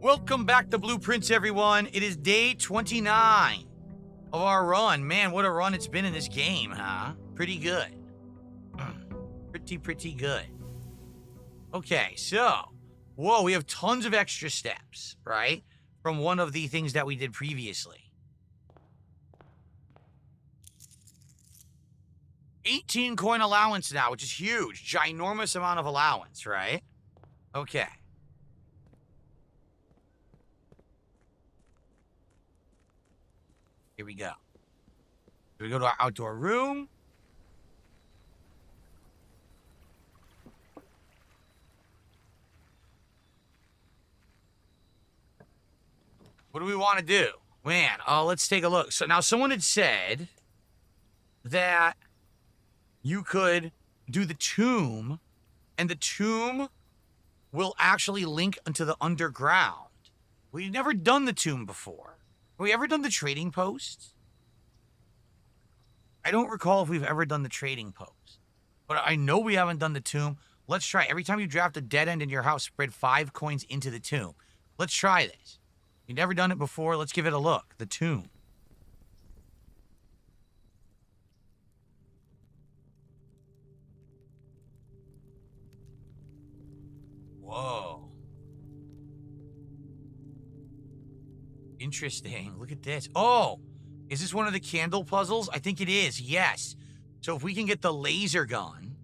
Welcome back to Blueprints, everyone. It is day 29 of our run. Man, what a run it's been in this game, huh? Pretty good. Pretty good. Okay, so, whoa, we have tons of extra steps, right? From one of the things that we did previously. 18 coin allowance now, which is huge. Ginormous amount of allowance, right? Okay. Here we go. We go to our outdoor room. What do we want to do? Man, let's take a look. So now someone had said that you could do the tomb, and the tomb will actually link into the underground. We've never done the tomb before. Have we ever done the trading post? I don't recall if we've ever done the trading post, but I know we haven't done the tomb. Let's try. Every time you draft a dead end in your house, spread 5 coins into the tomb. Let's try this. You've never done it before. Let's give it a look. The tomb. Whoa. Interesting. Look at this. Oh, is this one of the candle puzzles? I think it is. Yes. So if we can get the laser gun,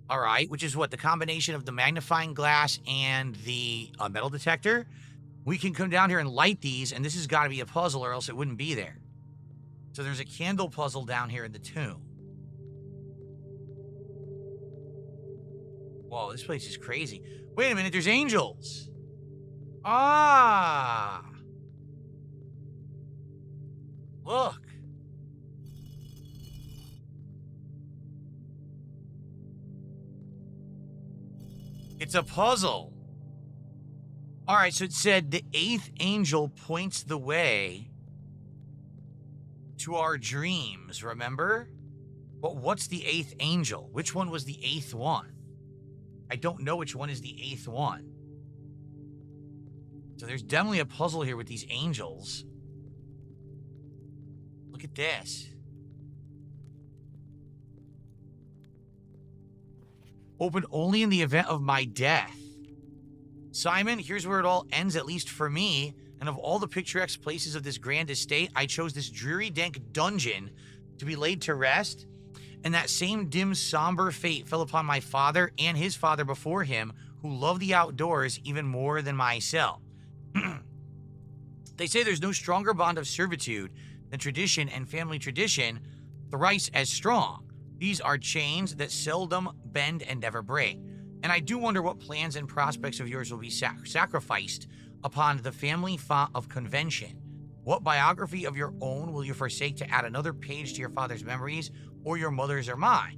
all right, which is what? The combination of the magnifying glass and the metal detector, we can come down here and light these, and this has got to be a puzzle or else it wouldn't be there. So there's a candle puzzle down here in the tomb. Whoa, this place is crazy. Wait a minute, there's angels. Ah. Look. It's a puzzle. All right, so it said the 8th angel points the way to our dreams, remember? But what's the 8th angel? Which one was the 8th one? I don't know which one is the 8th one. So there's definitely a puzzle here with these angels. Look at this. Open only in the event of my death. Simon, here's where it all ends, at least for me. And of all the picturesque places of this grand estate, I chose this dreary, dank dungeon to be laid to rest. And that same dim, somber fate fell upon my father and his father before him, who loved the outdoors even more than myself. They say there's no stronger bond of servitude than tradition, and family tradition thrice as strong. These are chains that seldom bend and never break. And I do wonder what plans and prospects of yours will be sacrificed upon the family font of convention. What biography of your own will you forsake to add another page to your father's memories, or your mother's or mine?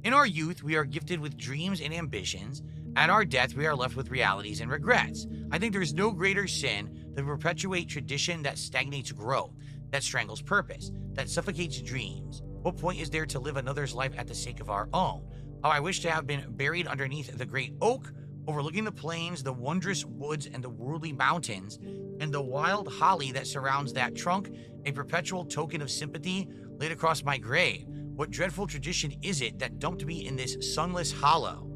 In our youth, we are gifted with dreams and ambitions. At our death, we are left with realities and regrets. I think there is no greater sin than to perpetuate tradition that stagnates growth, that strangles purpose, that suffocates dreams. What point is there to live another's life at the sake of our own? How I wish to have been buried underneath the great oak, overlooking the plains, the wondrous woods, and the worldly mountains, and the wild holly that surrounds that trunk, a perpetual token of sympathy laid across my grave. What dreadful tradition is it that dumped me in this sunless hollow?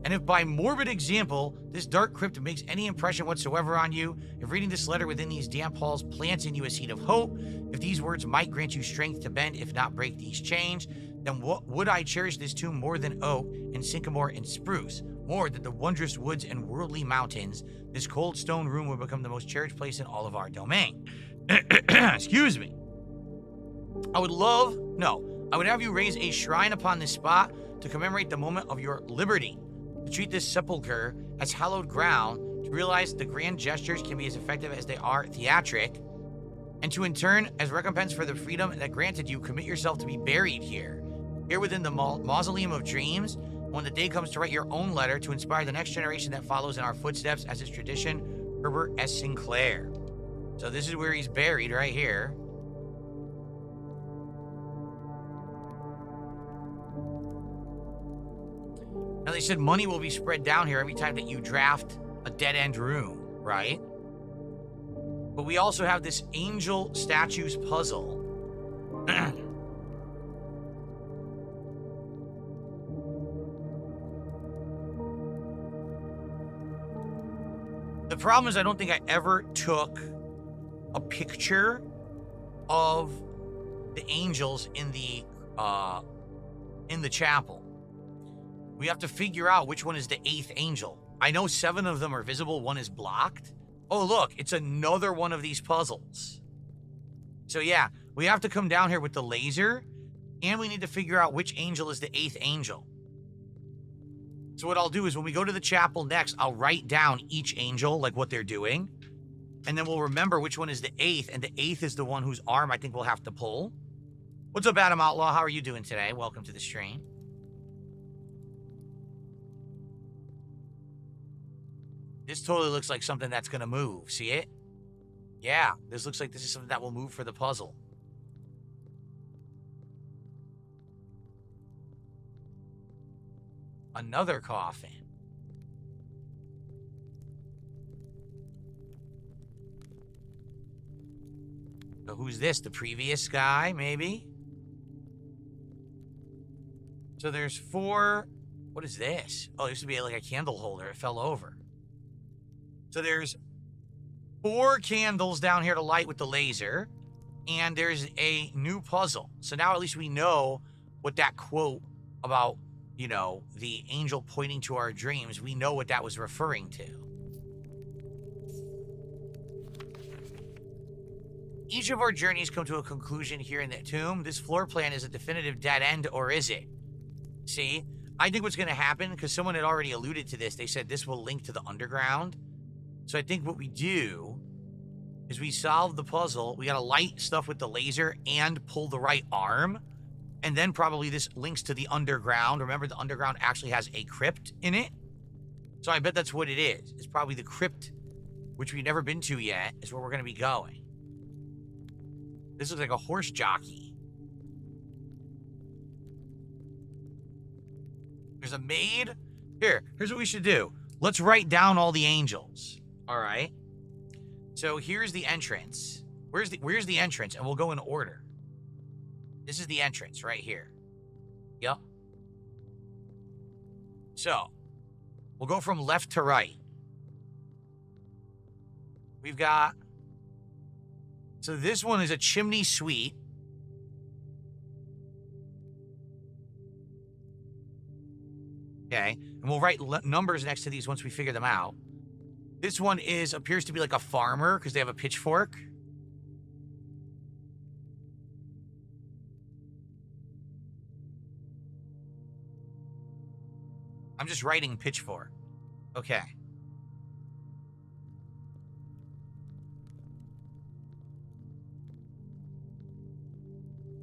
And if by morbid example, this dark crypt makes any impression whatsoever on you, if reading this letter within these damp halls plants in you a seed of hope, if these words might grant you strength to bend, if not break these chains, then what would I cherish this tomb more than oak and sycamore and spruce, more than the wondrous woods and worldly mountains? This cold stone room would become the most cherished place in all of our domain. Excuse me. I would have you raise a shrine upon this spot to commemorate the moment of your liberty, to treat this sepulcher as hallowed ground, to realize the grand gestures can be as effective as they are theatric, and to in turn, as recompense for the freedom that granted you, commit yourself to be buried here within the mausoleum of dreams, when the day comes to write your own letter to inspire the next generation that follows in our footsteps, as is tradition. Herbert S. Sinclair. So this is where he's buried, right here. Now they said money will be spread down here every time that you draft a dead-end room. right? But we also have this angel statues puzzle. The problem is I don't think I ever took a picture of the angels in the chapel. We have to figure out which one is the 8th angel. I know 7 of them are visible, 1 is blocked. Oh, look, it's another one of these puzzles. So yeah, we have to come down here with the laser, and we need to figure out which angel is the 8th angel. So what I'll do is when we go to the chapel next, I'll write down each angel, like what they're doing, and then we'll remember which one is the 8th, and the 8th is the one whose arm I think we'll have to pull. What's up, Adam Outlaw? How are you doing today? Welcome to the stream. This totally looks like something that's going to move. See it? Yeah, this looks like this is something that will move for the puzzle. Another coffin. So who's this? The previous guy, maybe? So there's 4... What is this? Oh, this would be like a candle holder. It fell over. So there's 4 candles down here to light with the laser. And there's a new puzzle. So now at least we know what that quote about, you know, the angel pointing to our dreams, we know what that was referring to. Each of our journeys come to a conclusion here in the tomb. This floor plan is a definitive dead end, or is it? See, I think what's going to happen, because someone had already alluded to this, they said this will link to the underground. So I think what we do is we solve the puzzle. We got to light stuff with the laser and pull the right arm. And then probably this links to the underground. Remember, the underground actually has a crypt in it. So I bet that's what it is. It's probably the crypt, which we've never been to yet, is where we're going to be going. This looks like a horse jockey. There's a maid. Here's what we should do. Let's write down all the angels. All right. So here's the entrance. Where's the entrance? And we'll go in order. This is the entrance right here. Yep. So we'll go from left to right. We've got... So this one is a chimney suite. Okay. And we'll write numbers next to these once we figure them out. This one appears to be like a farmer because they have a pitchfork. I'm just writing pitchfork. Okay.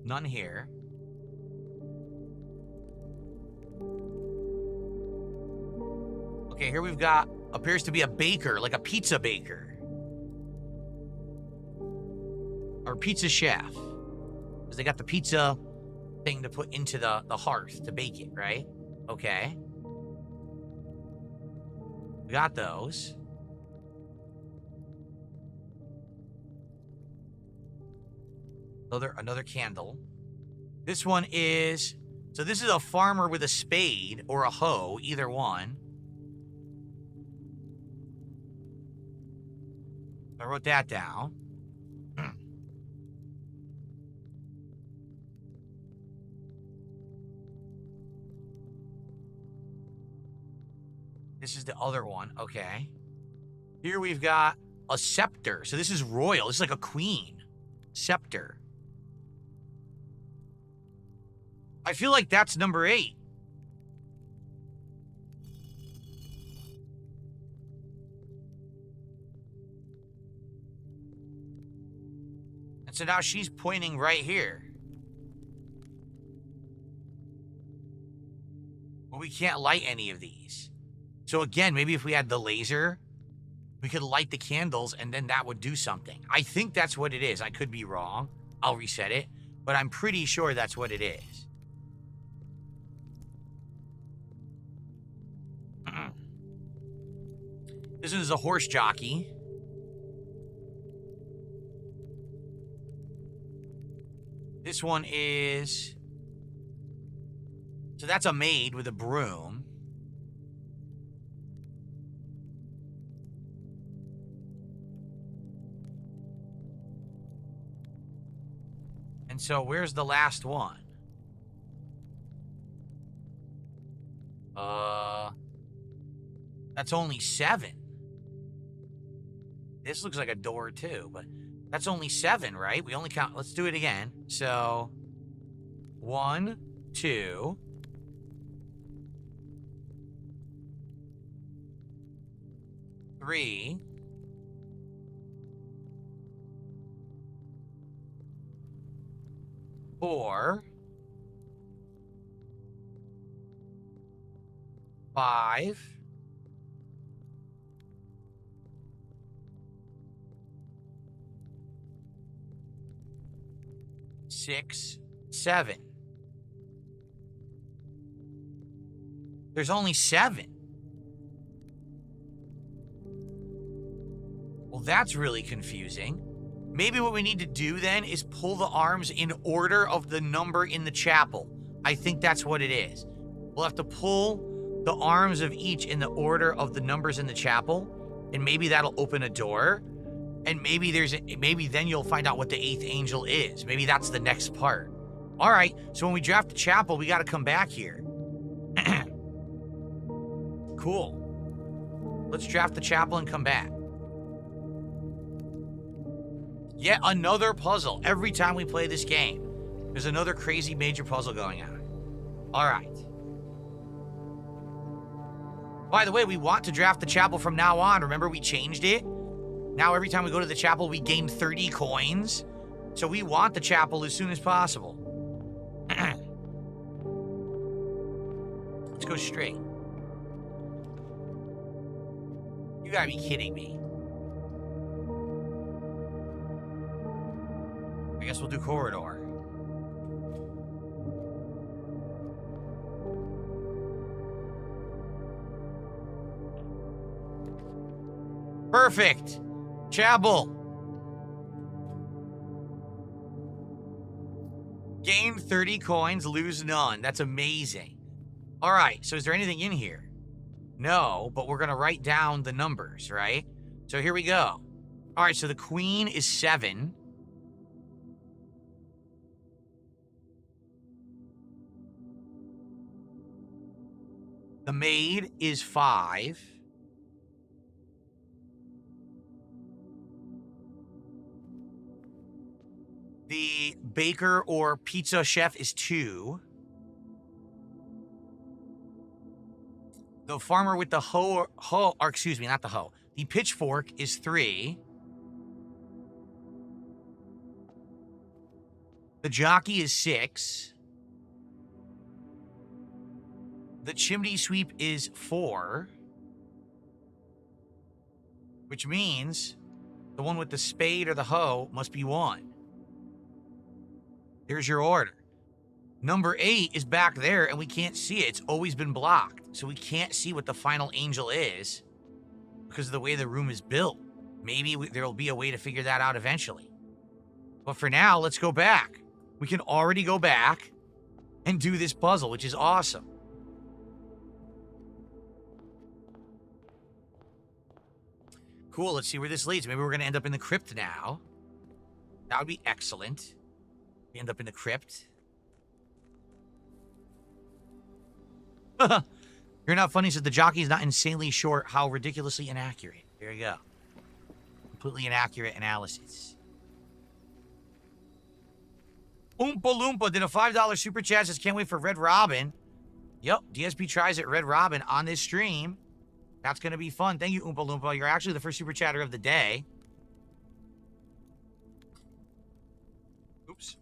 None here. Okay, here we've got, appears to be a baker, like a pizza baker. Or pizza chef. Because they got the pizza thing to put into the hearth to bake it, right? Okay. We got those. Another candle. This one is... So this is a farmer with a spade or a hoe, either one. I wrote that down. This is the other one. Okay. Here we've got a scepter. So this is royal. This is like a queen. Scepter. I feel like that's number 8. And so now she's pointing right here. But we can't light any of these. So again, maybe if we had the laser, we could light the candles and then that would do something. I think that's what it is. I could be wrong. I'll reset it. But I'm pretty sure that's what it is. This is a horse jockey. This one is... So that's a maid with a broom. And so where's the last one? That's only 7. This looks like a door too, but that's only 7, right? We only count. Let's do it again. So 1, 2, 3, 4, 5, 6, 7. There's only 7. Well, that's really confusing. Maybe what we need to do then is pull the arms in order of the number in the chapel. I think that's what it is. We'll have to pull the arms of each in the order of the numbers in the chapel, and maybe that'll open a door. And maybe then you'll find out what the 8th angel is. Maybe that's the next part. All right, so when we draft the chapel, we got to come back here. Cool. Let's draft the chapel and come back. Yet another puzzle. Every time we play this game, there's another crazy major puzzle going on. All right. By the way, we want to draft the chapel from now on. Remember, we changed it? Now every time we go to the chapel, we gain 30 coins. So we want the chapel as soon as possible. Let's go straight. You gotta be kidding me. I guess we'll do corridor. Perfect. Chapel. Gain 30 coins, lose none. That's amazing. All right, so is there anything in here? No, but we're going to write down the numbers, right? So here we go. All right, so the queen is 7. The maid is 5. The baker or pizza chef is 2. The farmer with the the pitchfork is 3. The jockey is 6. The chimney sweep is 4. Which means the one with the spade or the hoe must be 1. There's your order. Number 8 is back there, and we can't see it. It's always been blocked, so we can't see what the final angel is because of the way the room is built. Maybe there'll be a way to figure that out eventually. But for now, let's go back. We can already go back and do this puzzle, which is awesome. Cool, let's see where this leads. Maybe we're going to end up in the crypt now. That would be excellent. We end up in the crypt. You're not funny, says the jockey is not insanely short. How ridiculously inaccurate. There you go. Completely inaccurate analysis. Oompa Loompa did a $5 super chat. Says, can't wait for Red Robin. Yep, DSP tries it, Red Robin, on this stream. That's going to be fun. Thank you, Oompa Loompa. You're actually the first super chatter of the day. Oops.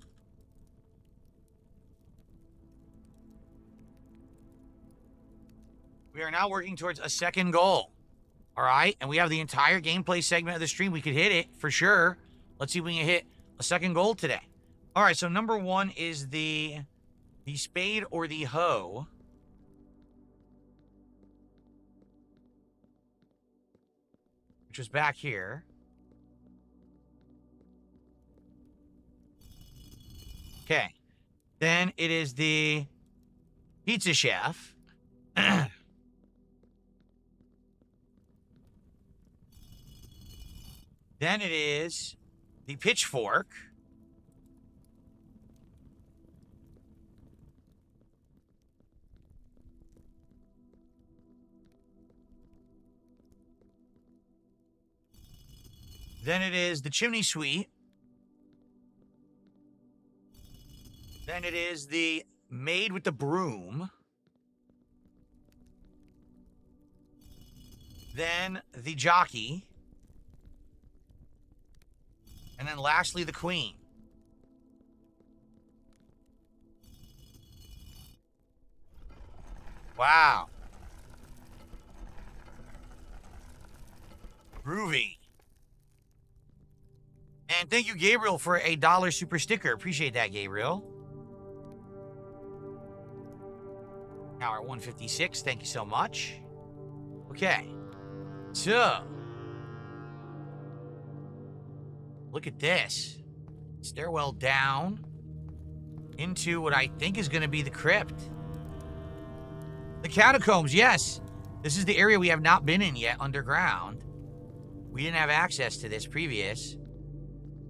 We are now working towards a second goal. All right, and we have the entire gameplay segment of the stream. We could hit it for sure. Let's see if we can hit a second goal today. All right, so number 1 is the spade or the hoe. Which is back here. Okay. Then it is the pizza chef. Then it is the pitchfork. Then it is the chimney sweep. Then it is the maid with the broom. Then the jockey. And then lastly, the queen. Wow. Groovy. And thank you, Gabriel, for a $1 super sticker. Appreciate that, Gabriel. Hour 156. Thank you so much. Okay. So, look at this. Stairwell down into what I think is going to be the crypt. The catacombs, yes. This is the area we have not been in yet underground. We didn't have access to this previous.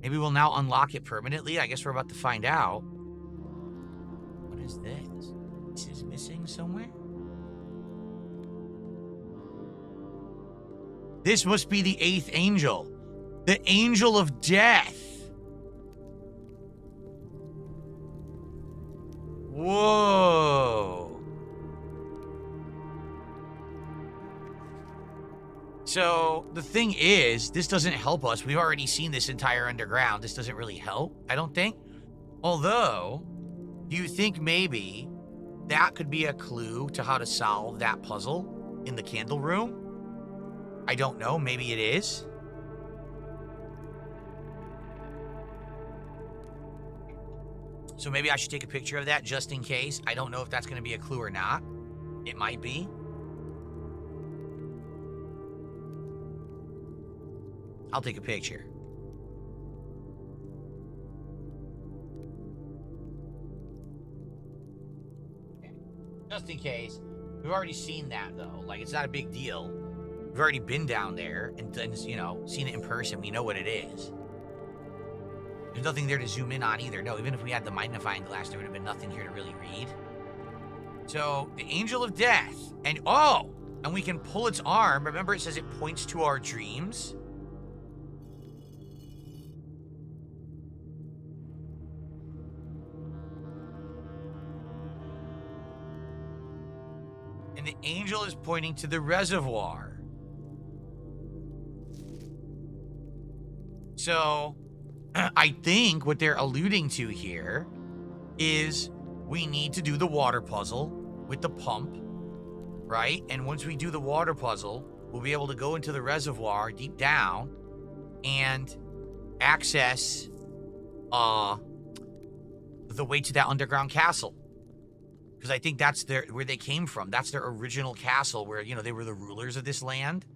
Maybe we'll now unlock it permanently. I guess we're about to find out. What is this? This is missing somewhere? This must be the 8th angel. The angel of death. Whoa. So, the thing is, this doesn't help us. We've already seen this entire underground. This doesn't really help, I don't think. Although, do you think maybe that could be a clue to how to solve that puzzle in the candle room? I don't know. Maybe it is. So maybe I should take a picture of that just in case. I don't know if that's going to be a clue or not. It might be. I'll take a picture. Okay. Just in case. We've already seen that, though. Like, it's not a big deal. We've already been down there and, you know, seen it in person. We know what it is. There's nothing there to zoom in on either. No, even if we had the magnifying glass, there would have been nothing here to really read. So, the Angel of Death. And, oh! And we can pull its arm. Remember, it says it points to our dreams? And the angel is pointing to the reservoir. So, I think what they're alluding to here is we need to do the water puzzle with the pump, right? And once we do the water puzzle, we'll be able to go into the reservoir deep down and access the way to that underground castle. Because I think that's where they came from. That's their original castle where, you know, they were the rulers of this land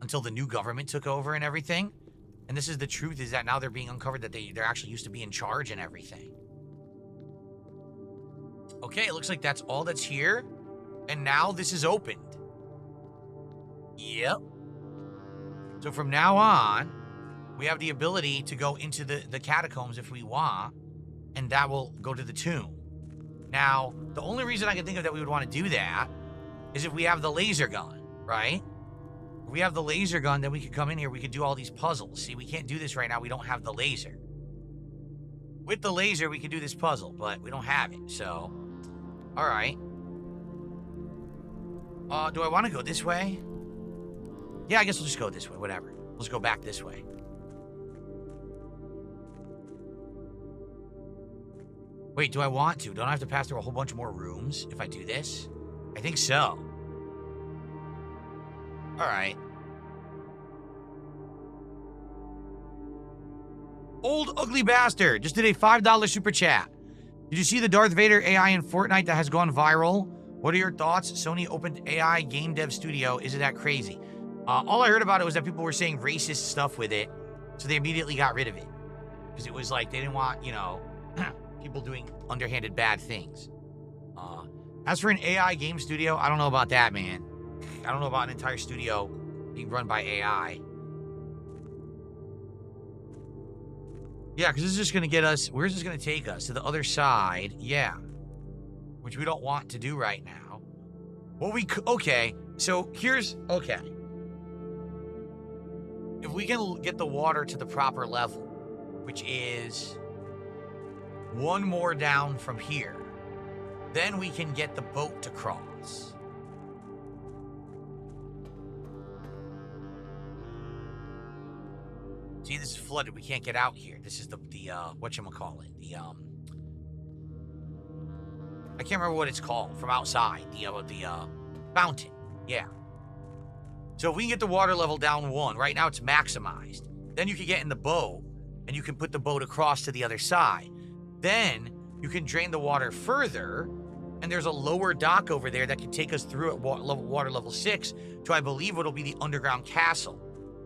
until the new government took over and everything. And this is the truth, is that now they're being uncovered that they're actually used to be in charge and everything. Okay, it looks like that's all that's here. And now this is opened. Yep. So from now on, we have the ability to go into the catacombs if we want. And that will go to the tomb. Now, the only reason I can think of that we would want to do that is if we have the laser gun, right? If we have the laser gun, then we could come in here, we could do all these puzzles. See, we can't do this right now, we don't have the laser. With the laser, we could do this puzzle, but we don't have it, so... Alright. Do I want to go this way? Yeah, I guess we'll just go this way, whatever. Let's go back this way. Wait, do I want to? Don't I have to pass through a whole bunch more rooms if I do this? I think so. Alright. Old Ugly Bastard just did a $5 super chat. Did you see the Darth Vader AI in Fortnite that has gone viral? What are your thoughts? Sony opened AI game dev studio. Isn't that crazy? All I heard about it was that people were saying racist stuff with it, so they immediately got rid of it. Because it was like, they didn't want, you know... people doing underhanded bad things. As for an AI game studio, I don't know about that, man. I don't know about an entire studio being run by AI. Yeah, because this is just going to get us... Where's this going to take us? To the other side. Yeah. Which we don't want to do right now. Well, we could... Okay. So, here's... Okay. If we can get the water to the proper level, which is one more down from here, then we can get the boat to cross. See, this is flooded. We can't get out here. This is the whatchamacallit? I can't remember what it's called from outside. The fountain. Yeah. So if we can get the water level down 1, right now it's maximized. Then you can get in the boat, and you can put the boat across to the other side. Then you can drain the water further, and there's a lower dock over there that can take us through at water level 6 to, I believe, what'll be the underground castle,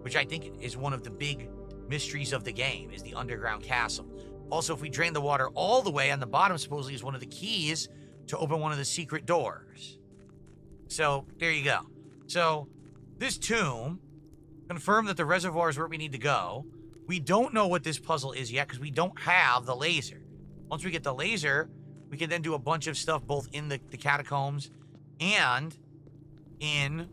which I think is one of the big mysteries of the game, is the underground castle. Also, if we drain the water all the way on the bottom, supposedly is one of the keys to open one of the secret doors. So, there you go. So, this tomb confirmed that the reservoir is where we need to go. We don't know what this puzzle is yet because we don't have the laser. Once we get the laser, we can then do a bunch of stuff both in the catacombs and in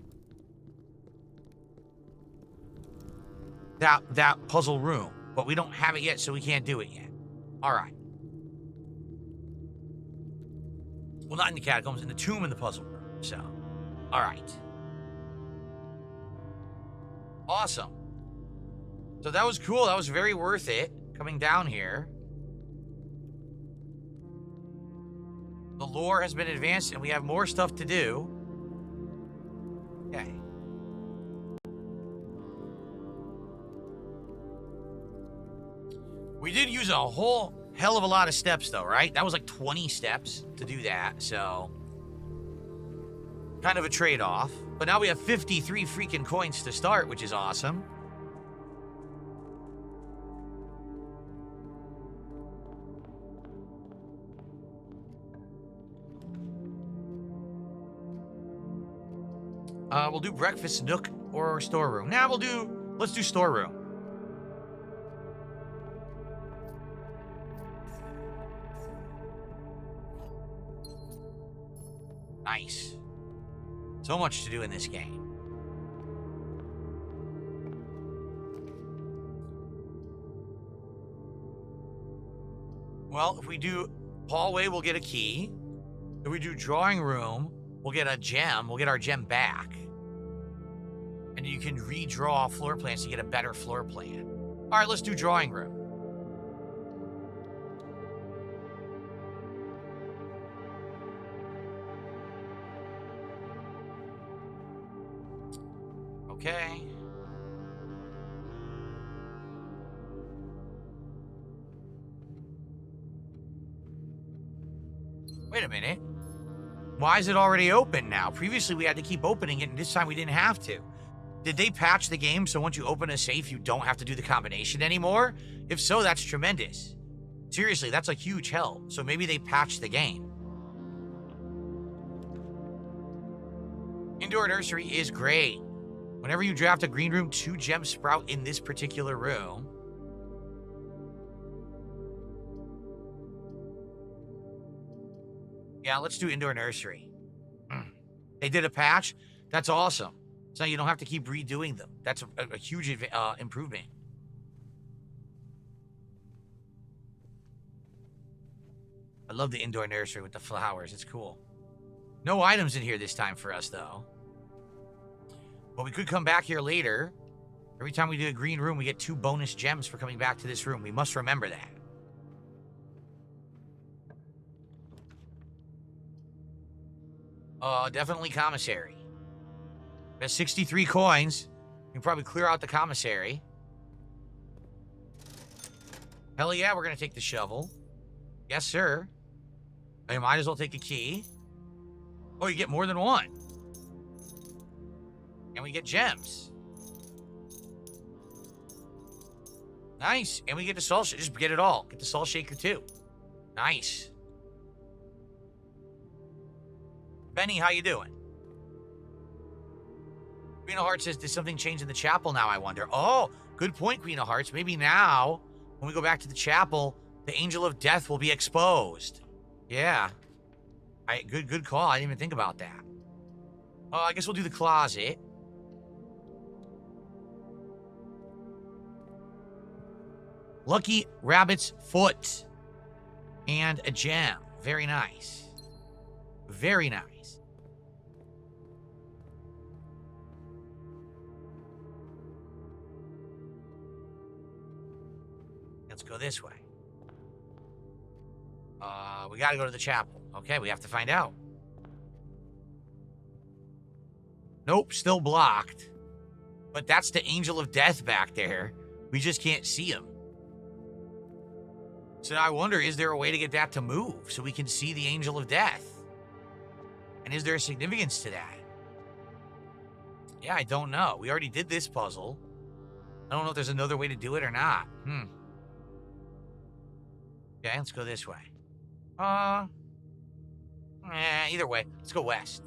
that puzzle room. But we don't have it yet, so we can't do it yet. All right. Well, not in the catacombs, in the tomb in the puzzle room. So, all right. Awesome. So that was cool. That was very worth it, coming down here. The lore has been advanced, and we have more stuff to do. Okay. We did use a whole hell of a lot of steps, though, right? That was like 20 steps to do that, so... kind of a trade-off. But now we have 53 freaking coins to start, which is awesome. We'll do breakfast nook or storeroom. Now let's do storeroom. Nice. So much to do in this game. Well, if we do hallway, we'll get a key. If we do drawing room, we'll get a gem. We'll get our gem back. And you can redraw floor plans to get a better floor plan. All right, let's do drawing room. Okay. Wait a minute. Why is it already open now? Previously, we had to keep opening it, and this time we didn't have to. Did they patch the game so once you open a safe, you don't have to do the combination anymore? If so, that's tremendous. Seriously, that's a huge help. So maybe they patched the game. Indoor nursery is great. Whenever you draft a green room, 2 gems sprout in this particular room. Yeah, let's do indoor nursery. They did a patch. That's awesome. So you don't have to keep redoing them. That's a huge improvement. I love the indoor nursery with the flowers. It's cool. No items in here this time for us, though. But we could come back here later. Every time we do a green room, we get 2 bonus gems for coming back to this room. We must remember that. Definitely commissary. We have 63 coins. We can probably clear out the commissary. Hell yeah, we're going to take the shovel. Yes, sir. You might as well take a key. Oh, you get more than one. And we get gems. Nice. And we get the salt shaker. Just get it all. Get the salt shaker too. Nice. Benny, how you doing? Queen of Hearts says, did something change in the chapel now, I wonder? Oh, good point, Queen of Hearts. Maybe now, when we go back to the chapel, the Angel of Death will be exposed. Yeah. Good call. I didn't even think about that. I guess we'll do the closet. Lucky Rabbit's Foot. And a gem. Very nice. Very nice. Let's go this way. We gotta go to the chapel. Okay, we have to find out. Nope, still blocked. But that's the Angel of Death back there. We just can't see him. So I wonder, is there a way to get that to move so we can see the Angel of Death? And is there a significance to that? Yeah, I don't know. We already did this puzzle. I don't know if there's another way to do it or not. Okay, let's go this way. Either way, let's go west.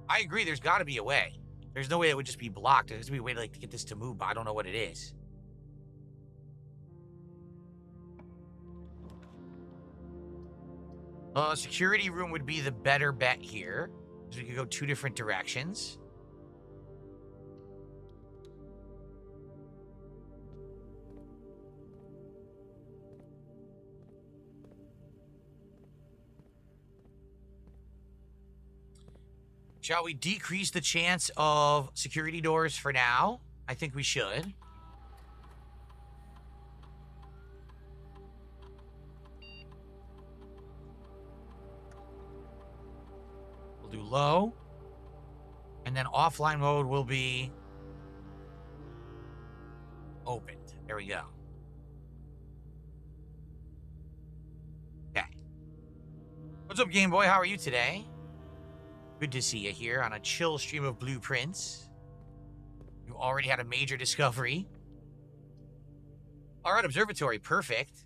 I agree, there's got to be a way. There's no way it would just be blocked. There's got to be a way to, to get this to move, but I don't know what it is. Security room would be the better bet here, because we could go two different directions. Shall we decrease the chance of security doors for now? I think we should. We'll do low. And then offline mode will be opened. There we go. Okay. What's up, Game Boy? How are you today? Good to see you here on a chill stream of blueprints. You already had a major discovery. All right, observatory, perfect.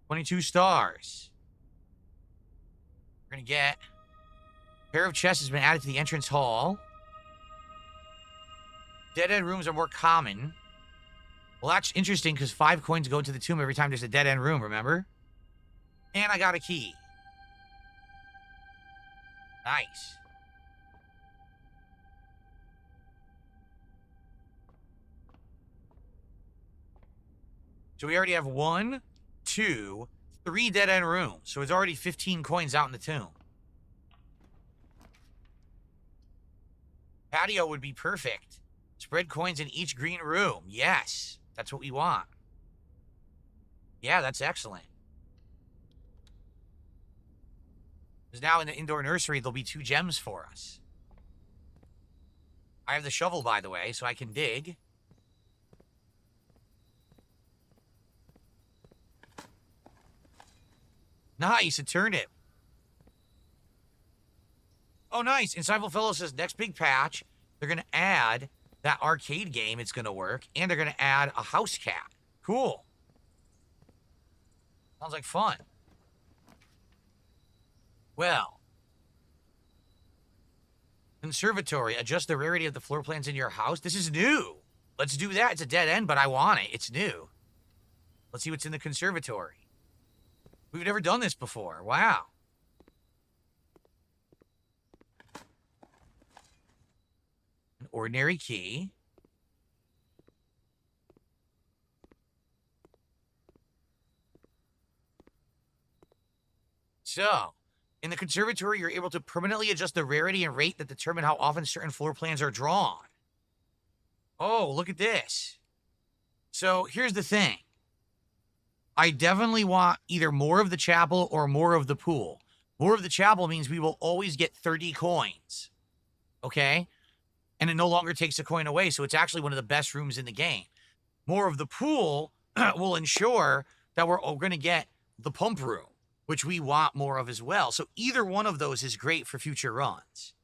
$22 stars. We're gonna get a pair of chests has been added to the entrance hall. Dead-end rooms are more common. Well, that's interesting because 5 coins go into the tomb every time there's a dead-end room, remember? And I got a key. Nice. So we already have 1, 2, 3 dead-end rooms. So it's already 15 coins out in the tomb. Patio would be perfect. Spread coins in each green room. Yes. That's what we want. Yeah, that's excellent. Because now in the indoor nursery, there'll be 2 gems for us. I have the shovel, by the way, so I can dig. Nice, a turnip. Oh, nice. Insightful Fellow says, next big patch, they're going to add that arcade game, it's going to work, and they're going to add a house cat. Cool. Sounds like fun. Well. Conservatory. Adjust the rarity of the floor plans in your house. This is new. Let's do that. It's a dead end, but I want it. It's new. Let's see what's in the conservatory. We've never done this before. Wow. An ordinary key. So, in the conservatory, you're able to permanently adjust the rarity and rate that determine how often certain floor plans are drawn. Oh, look at this. So, here's the thing. I definitely want either more of the chapel or more of the pool. More of the chapel means we will always get 30 coins. Okay? And it no longer takes a coin away, so it's actually one of the best rooms in the game. More of the pool will ensure that we're going to get the pump room, which we want more of as well. So either one of those is great for future runs.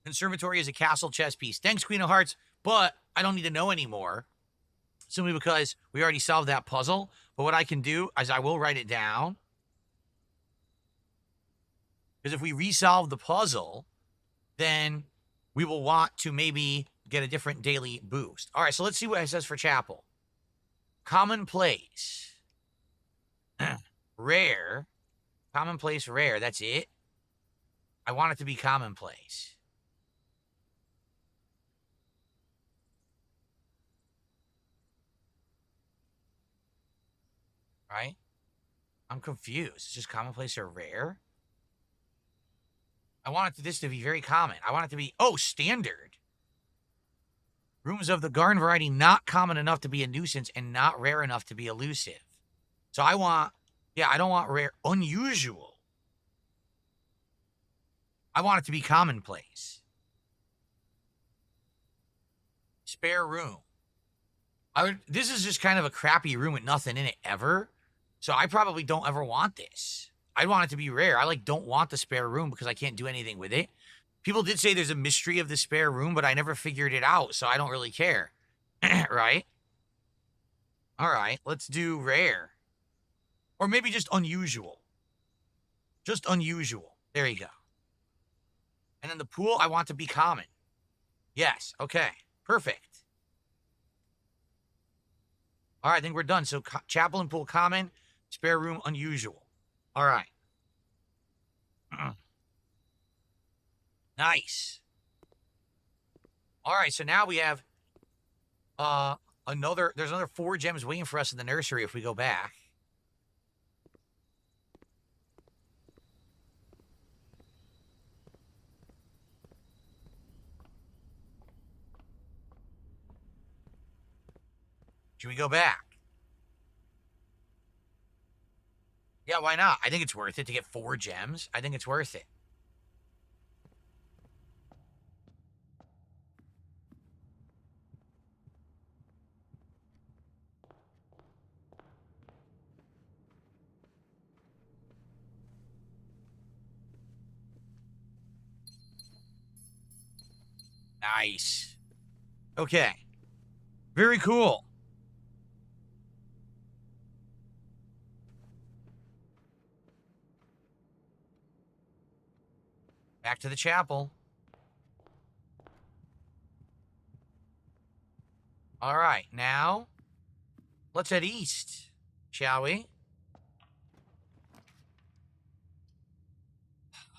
Conservatory is a castle chess piece. Thanks, Queen of Hearts, but I don't need to know anymore. Simply because we already solved that puzzle. But what I can do is I will write it down. Because if we resolve the puzzle, then we will want to maybe get a different daily boost. All right, so let's see what it says for Chapel. Commonplace. Rare. Commonplace, rare. That's it. I want it to be commonplace. Right? I'm confused. It's just commonplace or rare? I want this to be very common. I want it to be, standard. Rooms of the garden variety not common enough to be a nuisance and not rare enough to be elusive. So I don't want rare. Unusual. I want it to be commonplace. Spare room. This is just kind of a crappy room with nothing in it ever. So I probably don't ever want this. I want it to be rare. I don't want the spare room because I can't do anything with it. People did say there's a mystery of the spare room, but I never figured it out, so I don't really care. Right? All right, let's do rare. Or maybe just unusual. Just unusual. There you go. And then the pool, I want to be common. Yes, okay. Perfect. All right, I think we're done. So chapel and pool common, spare room unusual. All right. Nice. All right, so now we have there's another 4 gems waiting for us in the nursery if we go back. Should we go back? Yeah, why not? I think it's worth it to get 4 gems. I think it's worth it. Nice. Okay. Very cool. Back to the chapel. All right, now let's head east, shall we?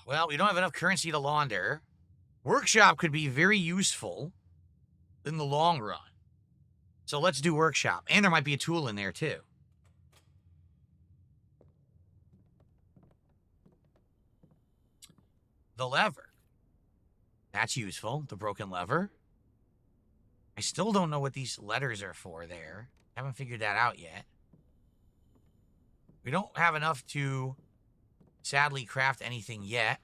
Well, we don't have enough currency to launder. Workshop could be very useful in the long run. So let's do workshop. And there might be a tool in there, too. The lever. That's useful, the broken lever. I still don't know what these letters are for there. Haven't figured that out yet. We don't have enough to sadly craft anything yet.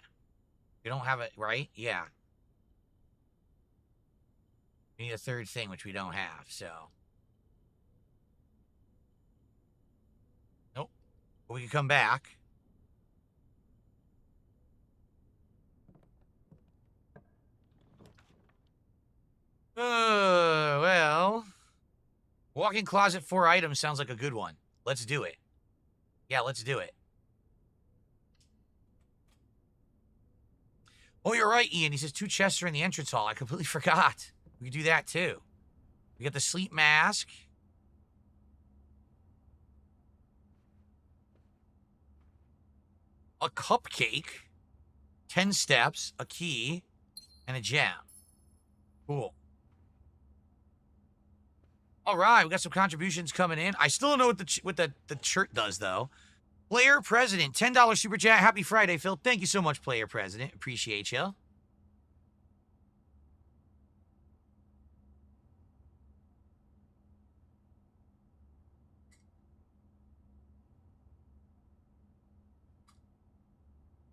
We don't have it, right? Yeah. We need a third thing, which we don't have, so. Nope. But we can come back. Well. Walk-in closet 4 items sounds like a good one. Let's do it. Yeah, let's do it. Oh, you're right, Ian. He says 2 chests are in the entrance hall. I completely forgot. We can do that, too. We got the sleep mask. A cupcake. 10 steps. A key. And a gem. Cool. All right, we got some contributions coming in. I still don't know what the shirt does, though. Player President, $10 Super Chat. Happy Friday, Phil. Thank you so much, Player President. Appreciate you.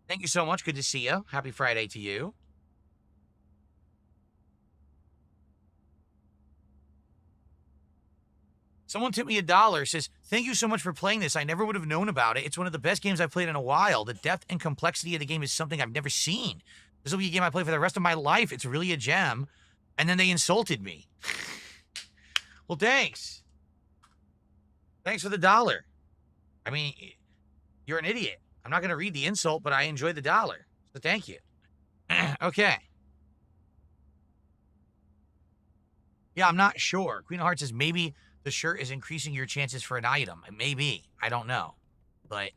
Thank you so much. Good to see you. Happy Friday to you. Someone tipped me $1. Says, thank you so much for playing this. I never would have known about it. It's one of the best games I've played in a while. The depth and complexity of the game is something I've never seen. This will be a game I play for the rest of my life. It's really a gem. And then they insulted me. Well, thanks. Thanks for the $1. I mean, you're an idiot. I'm not going to read the insult, but I enjoy the $1. So thank you. Okay. Yeah, I'm not sure. Queen of Hearts says maybe the shirt is increasing your chances for an item. It may be. I don't know. But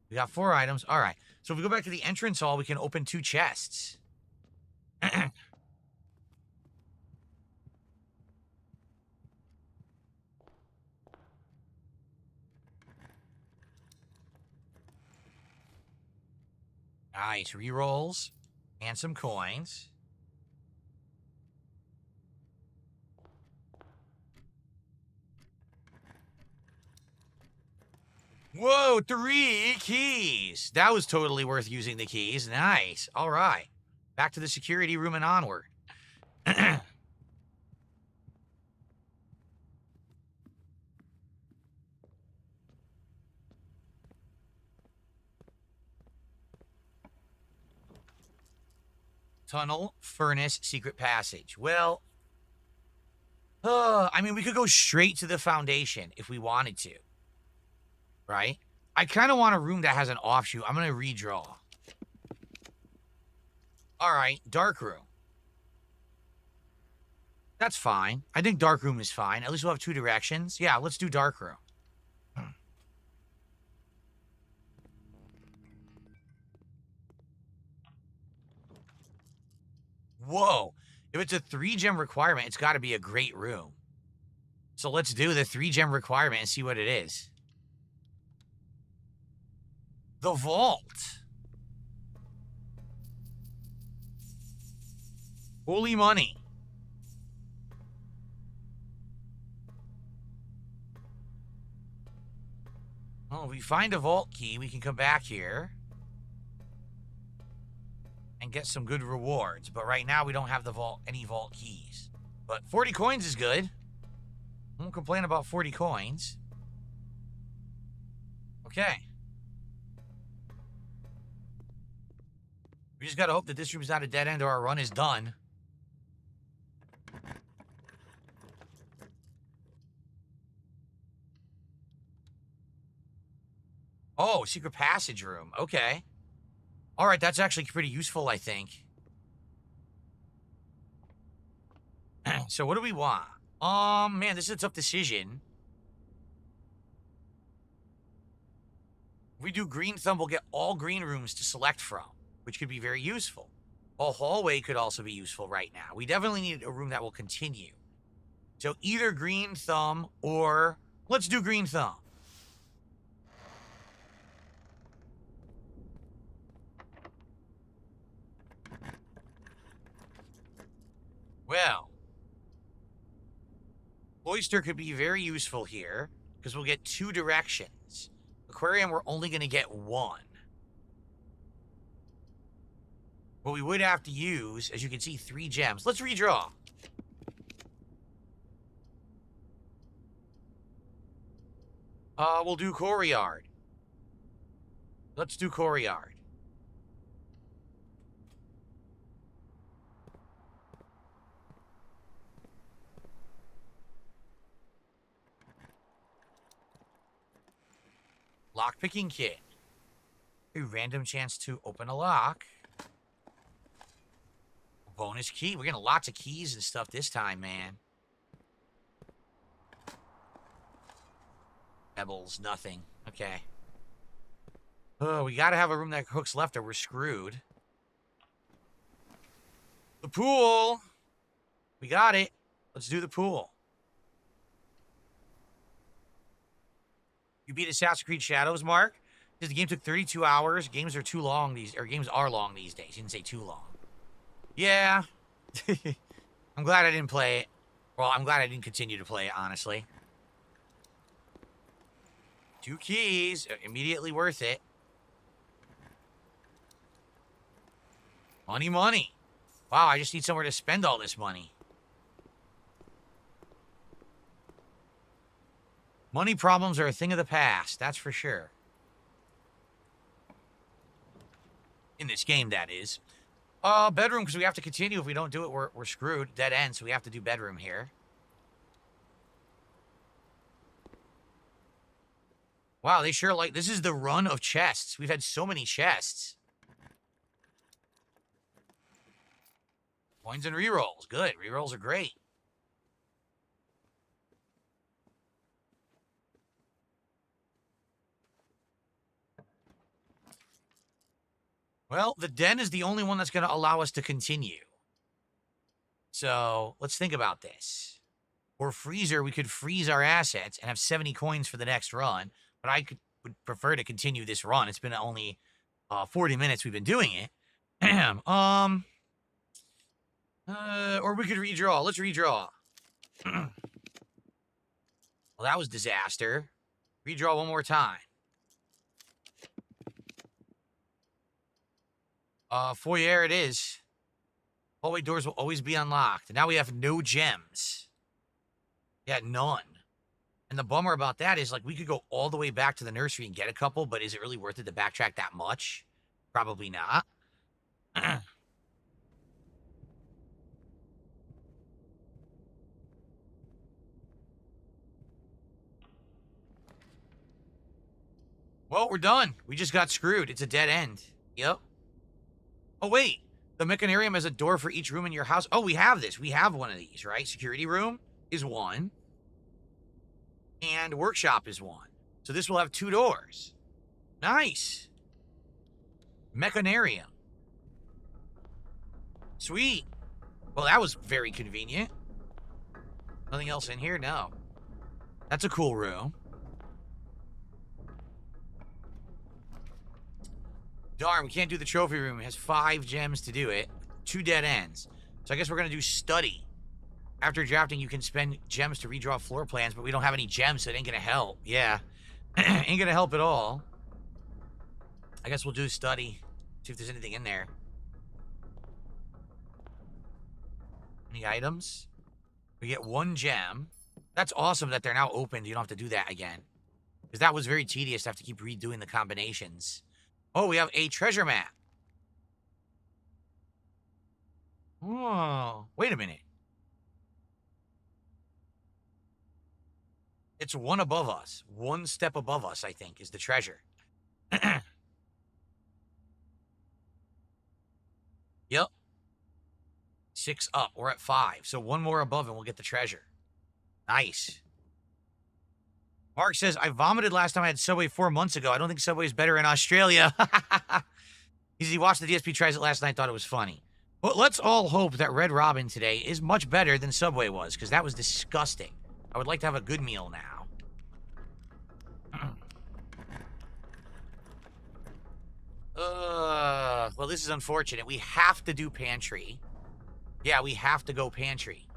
we got 4 items. All right. So if we go back to the entrance hall, we can open 2 chests. Nice. Rerolls and some coins. Whoa, 3 keys. That was totally worth using the keys. Nice. All right. Back to the security room and onward. Tunnel, furnace, secret passage. Well, I mean, we could go straight to the foundation if we wanted to. Right? I kind of want a room that has an offshoot. I'm going to redraw. All right, dark room. That's fine. I think dark room is fine. At least we'll have 2 directions. Yeah, let's do dark room. Whoa. If it's a 3-gem requirement, it's got to be a great room. So let's do the 3-gem requirement and see what it is. The vault. Holy money. Well, if we find a vault key, we can come back here and get some good rewards. But right now, we don't have any vault keys. But 40 coins is good. I won't complain about 40 coins. Okay. We just gotta hope that this room's not a dead end or our run is done. Oh, secret passage room. Okay. All right, that's actually pretty useful, I think. So what do we want? Man, this is a tough decision. If we do green thumb, we'll get all green rooms to select from, which could be very useful. A hallway could also be useful right now. We definitely need a room that will continue. So either green thumb or let's do green thumb. Well, Oyster could be very useful here because we'll get 2 directions. Aquarium, we're only going to get 1. But we would have to use, as you can see, 3 gems. Let's redraw. We'll do Courtyard. Let's do Courtyard. Lockpicking kit. A random chance to open a lock. Bonus key. We're getting lots of keys and stuff this time, man. Pebbles, nothing. Okay. Oh, we gotta have a room that hooks left or we're screwed. The pool. We got it. Let's do the pool. You beat Assassin's Creed Shadows, Mark? Because the game took 32 hours. Games are too long games are long these days. You didn't say too long. Yeah. I'm glad I didn't play it. Well, I'm glad I didn't continue to play it, honestly. 2 keys. Immediately worth it. Money, money. Wow, I just need somewhere to spend all this money. Money problems are a thing of the past, that's for sure. In this game, that is. Bedroom, because we have to continue. If we don't do it, we're screwed. Dead end, so we have to do bedroom here. Wow, they sure like... This is the run of chests. We've had so many chests. Coins and rerolls. Good. Rerolls are great. Well, the den is the only one that's going to allow us to continue. So, let's think about this. For freezer, we could freeze our assets and have 70 coins for the next run. But I would prefer to continue this run. It's been only 40 minutes we've been doing it. Or we could redraw. Let's redraw. Well, that was disaster. Redraw one more time. Foyer it is. Hallway doors will always be unlocked. And now we have no gems. Yeah, none. And the bummer about that is, like, we could go all the way back to the nursery and get a couple, but is it really worth it to backtrack that much? Probably not. Well, we're done. We just got screwed. It's a dead end. Yep. Oh, wait. The mechanarium has a door for each room in your house. Oh, we have this. We have one of these, right? Security room is one. And workshop is one. So this will have 2 doors. Nice. Mechanarium. Sweet. Well, that was very convenient. Nothing else in here? No. That's a cool room. Darn, we can't do the trophy room. It has 5 gems to do it. 2 dead ends. So I guess we're going to do study. After drafting, you can spend gems to redraw floor plans, but we don't have any gems, so it ain't going to help. Yeah. Ain't going to help at all. I guess we'll do study. See if there's anything in there. Any items? We get 1 gem. That's awesome that they're now opened. You don't have to do that again. Because that was very tedious to have to keep redoing the combinations. Oh, we have a treasure map. Oh, wait a minute. It's one above us. 1 step above us, I think, is the treasure. Yep. 6 up. We're at 5. So 1 more above and we'll get the treasure. Nice. Mark says, I vomited last time I had Subway 4 months ago. I don't think Subway's better in Australia. He watched the DSP tries it last night, thought it was funny. Well, let's all hope that Red Robin today is much better than Subway was, because that was disgusting. I would like to have a good meal now. Well, this is unfortunate. We have to do pantry. Yeah, we have to go pantry.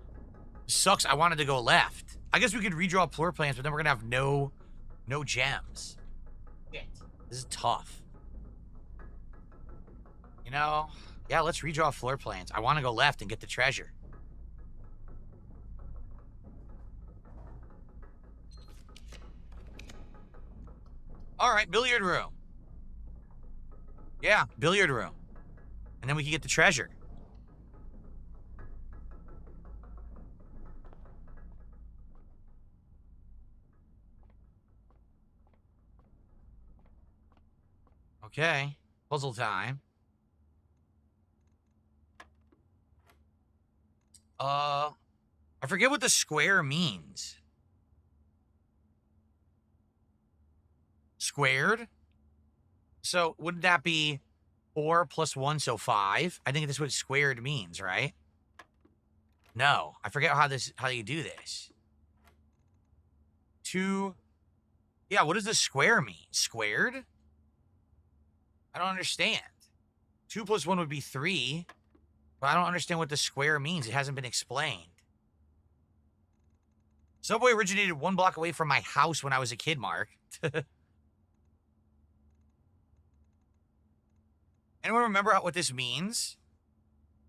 Sucks. I wanted to go left. I guess we could redraw floor plans, but then we're gonna have no gems. Shit. This is tough. You know, yeah, let's redraw floor plans. I want to go left and get the treasure. All right, billiard room. Yeah, billiard room. And then we can get the treasure. Okay, puzzle time. I forget what the square means. Squared? So wouldn't that be 4 plus 1, so 5? I think that's what squared means, right? No, I forget how you do this. 2. Yeah, what does the square mean? Squared? I don't understand. 2 plus 1 would be 3, but I don't understand what the square means. It hasn't been explained. Subway originated 1 block away from my house when I was a kid, Mark. Anyone remember what this means?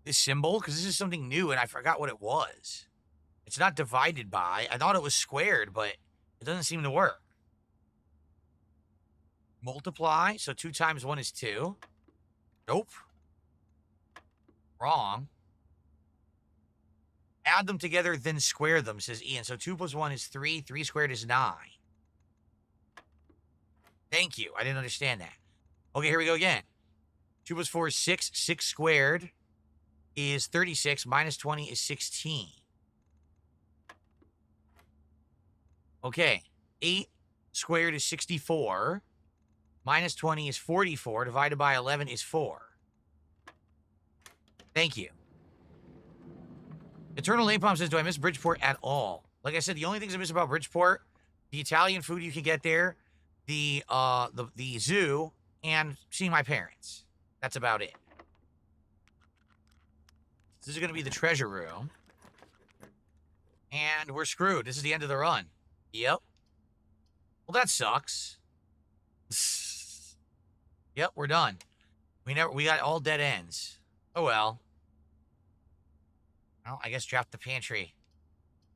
This symbol? Because this is something new, and I forgot what it was. It's not divided by. I thought it was squared, but It doesn't seem to work. Multiply. So 2 times 1 is 2. Nope. Wrong. Add them together, then square them, says Ian. So 2 plus 1 is 3. 3 squared is 9. Thank you. I didn't understand that. Okay, here we go again. 2 plus 4 is 6. 6 squared is 36. Minus 20 is 16. Okay. 8 squared is 64. Minus 20 is 44. Divided by 11 is 4. Thank you. Eternal Napalm says, do I miss Bridgeport at all? Like I said, the only things I miss about Bridgeport, the Italian food you can get there, the zoo, and seeing my parents. That's about it. This is going to be the treasure room. And we're screwed. This is the end of the run. Yep. Well, that sucks. Yep, we're done. We got all dead ends. Oh well. Well, I guess draft the pantry.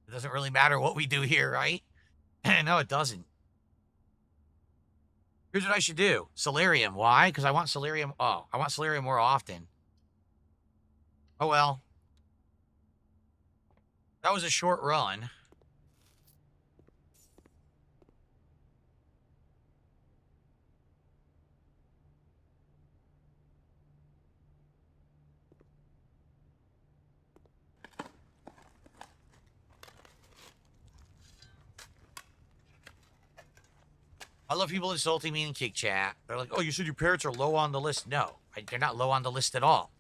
It doesn't really matter what we do here, right? No, it doesn't. Here's what I should do. Solarium. Why? Because I want Solarium. Oh, I want Solarium more often. Oh, well. That was a short run. I love people insulting me in Kick Chat. They're like, oh, you said your parents are low on the list. No, they're not low on the list at all.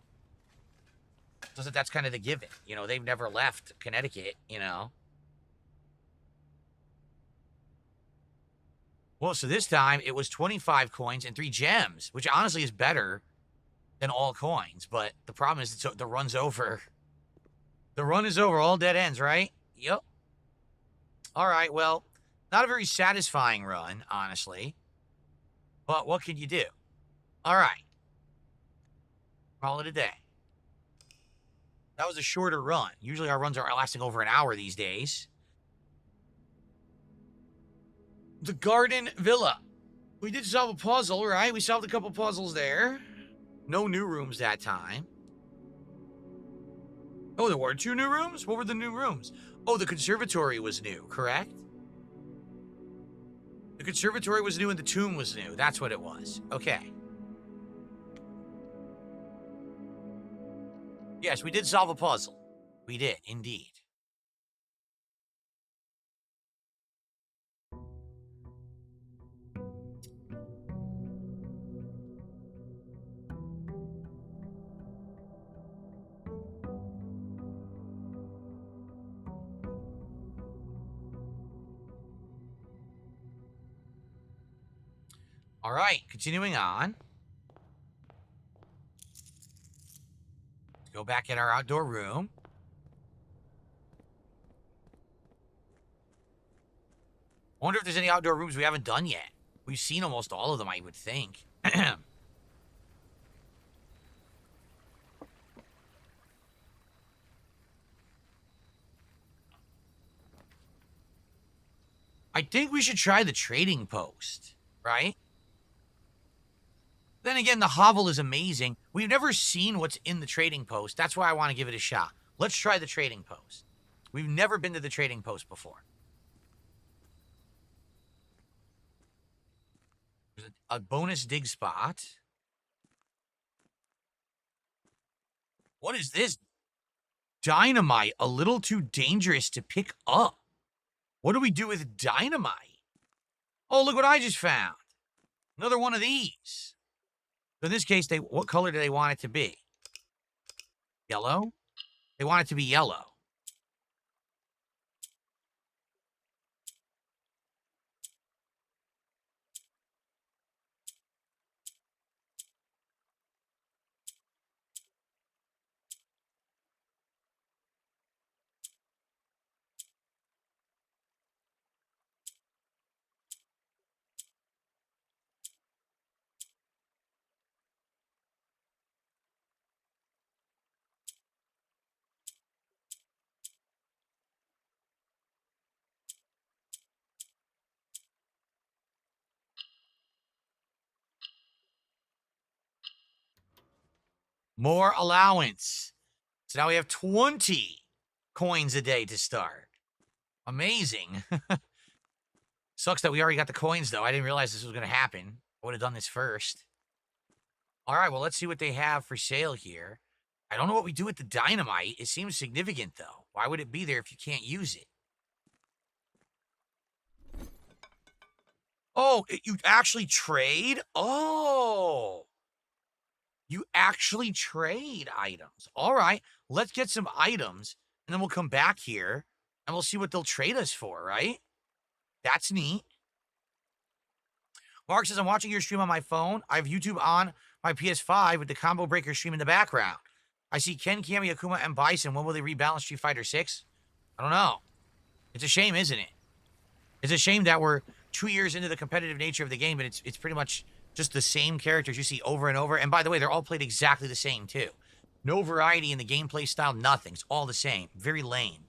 So that's kind of the given. You know, they've never left Connecticut, you know. Well, so this time it was 25 coins and 3 gems, which honestly is better than all coins. But the problem is the run's over. The run is over. All dead ends, right? Yep. All right, well, not a very satisfying run, honestly. But what can you do? All right. Call it a day. That was a shorter run. Usually our runs are lasting over an hour these days. The Garden Villa. We did solve a puzzle, right? We solved a couple puzzles there. No new rooms that time. Oh, there were 2 new rooms? What were the new rooms? Oh, the conservatory was new, correct? The conservatory was new and the tomb was new. That's what it was. Okay. Yes, we did solve a puzzle. We did, indeed. All right, continuing on. Let's go back in our outdoor room. I wonder if there's any outdoor rooms we haven't done yet. We've seen almost all of them, I would think. I think we should try the trading post, right? Then again, the hovel is amazing. We've never seen what's in the trading post. That's why I want to give it a shot. Let's try the trading post. We've never been to the trading post before. There's a bonus dig spot. What is this? Dynamite, a little too dangerous to pick up. What do we do with dynamite? Oh, look what I just found. Another one of these. So in this case, what color do they want it to be? Yellow? They want it to be yellow. More allowance. So now we have 20 coins a day to start. Amazing. Sucks that we already got the coins, though. I didn't realize this was going to happen. I would have done this first. All right, well, let's see what they have for sale here. I don't know what we do with the dynamite. It seems significant, though. Why would it be there if you can't use it? Oh, you actually trade? Oh. You actually trade items. All right, let's get some items, and then we'll come back here, and we'll see what they'll trade us for, right? That's neat. Mark says, I'm watching your stream on my phone. I have YouTube on my PS5 with the Combo Breaker stream in the background. I see Ken, Cammy, Akuma, and Bison. When will they rebalance Street Fighter 6? I don't know. It's a shame, isn't it? It's a shame that we're 2 years into the competitive nature of the game, but it's pretty much just the same characters you see over and over. And by the way, they're all played exactly the same, too. No variety in the gameplay style, nothing. It's all the same. Very lame.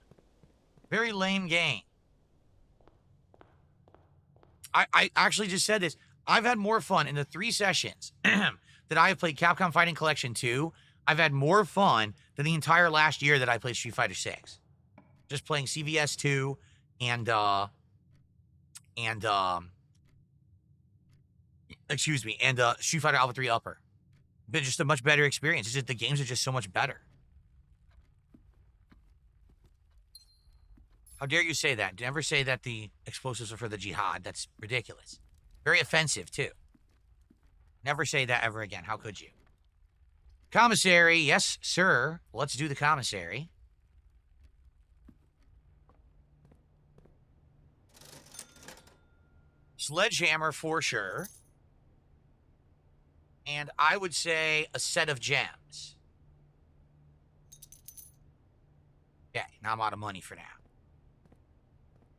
Very lame game. I actually just said this. I've had more fun in the 3 sessions that I have played Capcom Fighting Collection 2. I've had more fun than the entire last year that I played Street Fighter 6. Just playing CVS 2 and Street Fighter Alpha 3 Upper. Been just a much better experience. It's just the games are just so much better. How dare you say that? Never say that the explosives are for the jihad. That's ridiculous. Very offensive, too. Never say that ever again. How could you? Commissary. Yes, sir. Let's do the commissary. Sledgehammer for sure. And I would say a set of gems. Okay, now I'm out of money for now.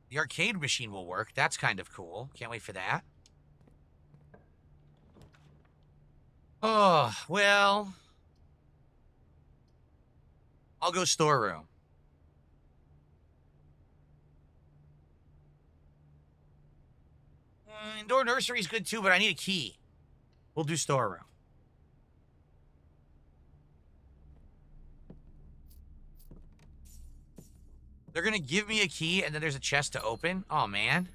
The arcade machine will work. That's kind of cool. Can't wait for that. Oh, well. I'll go storeroom. Indoor nursery is good too, but I need a key. We'll do storeroom. They're going to give me a key, and then there's a chest to open? Oh, man.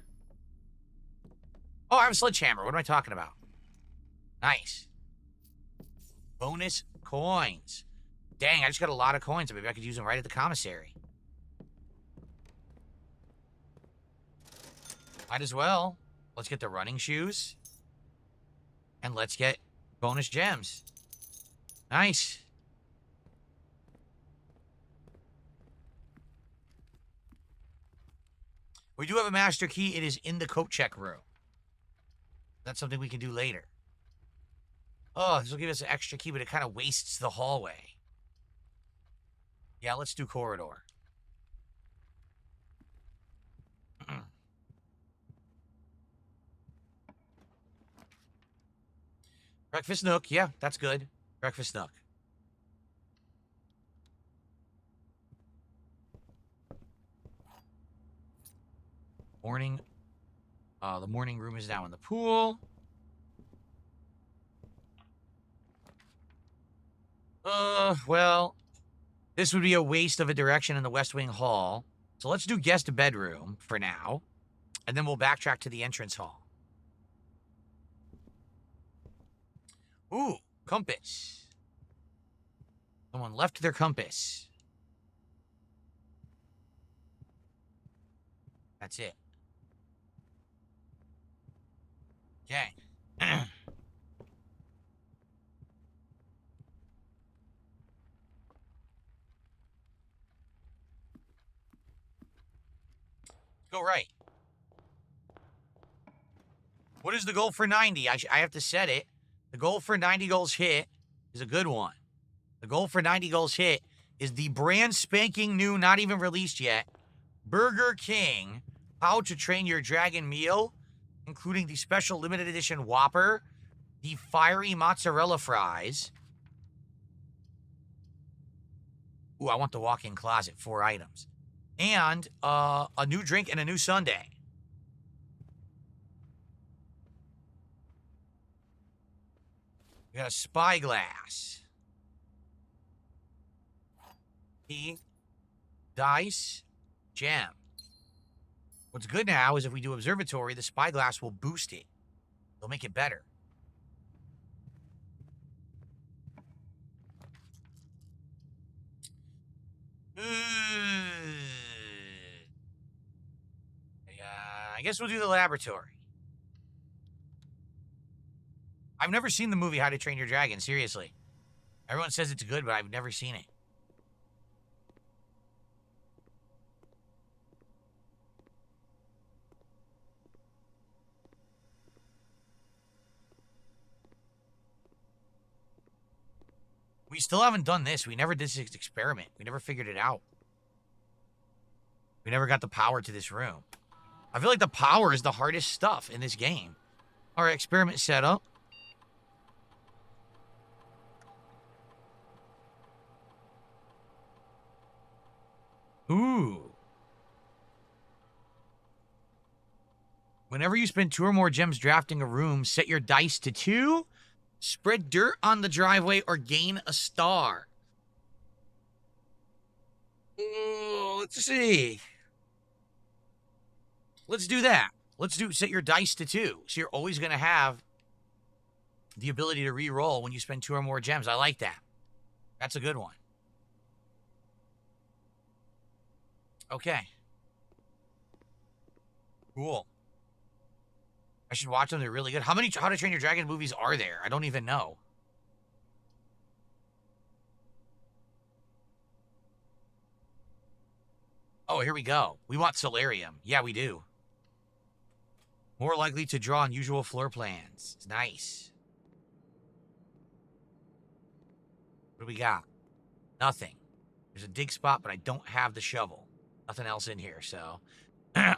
Oh, I have a sledgehammer. What am I talking about? Nice. Bonus coins. Dang, I just got a lot of coins. Maybe I could use them right at the commissary. Might as well. Let's get the running shoes. And let's get bonus gems. Nice. We do have a master key. It is in the coat check room. That's something we can do later. Oh, this will give us an extra key, but it kind of wastes the hallway. Yeah, let's do corridor. Breakfast nook. Yeah, that's good. Breakfast nook. Morning. The morning room is now in the pool. Well, this would be a waste of a direction in the West Wing Hall. So let's do guest bedroom for now. And then we'll backtrack to the entrance hall. Ooh, compass. Someone left their compass. That's it. Okay. Go right. What is the goal for 90? I have to set it. The goal for 90 goals hit is a good one. The goal for 90 goals hit is the brand spanking new, not even released yet, Burger King How to Train Your Dragon meal, including the special limited edition Whopper, the fiery mozzarella fries. Ooh, I want the walk-in closet, 4 items. And a new drink and a new sundae. We got a spyglass. Key, dice, gem. What's good now is if we do observatory, the spyglass will boost it. They'll make it better. I guess we'll do the laboratory. I've never seen the movie How to Train Your Dragon, seriously. Everyone says it's good, but I've never seen it. We still haven't done this. We never did this experiment. We never figured it out. We never got the power to this room. I feel like the power is the hardest stuff in this game. All right, experiment setup. Ooh. Whenever you spend 2 or more gems drafting a room, set your dice to 2, spread dirt on the driveway, or gain a star. Let's see. Let's do that. Set your dice to 2. So you're always going to have the ability to re-roll when you spend 2 or more gems. I like that. That's a good one. Okay. Cool. I should watch them. They're really good. How many How to Train Your Dragon movies are there? I don't even know. Oh, here we go. We want solarium. Yeah, we do. More likely to draw unusual floor plans. It's nice. What do we got? Nothing. There's a dig spot, but I don't have the shovel. Nothing else in here, so.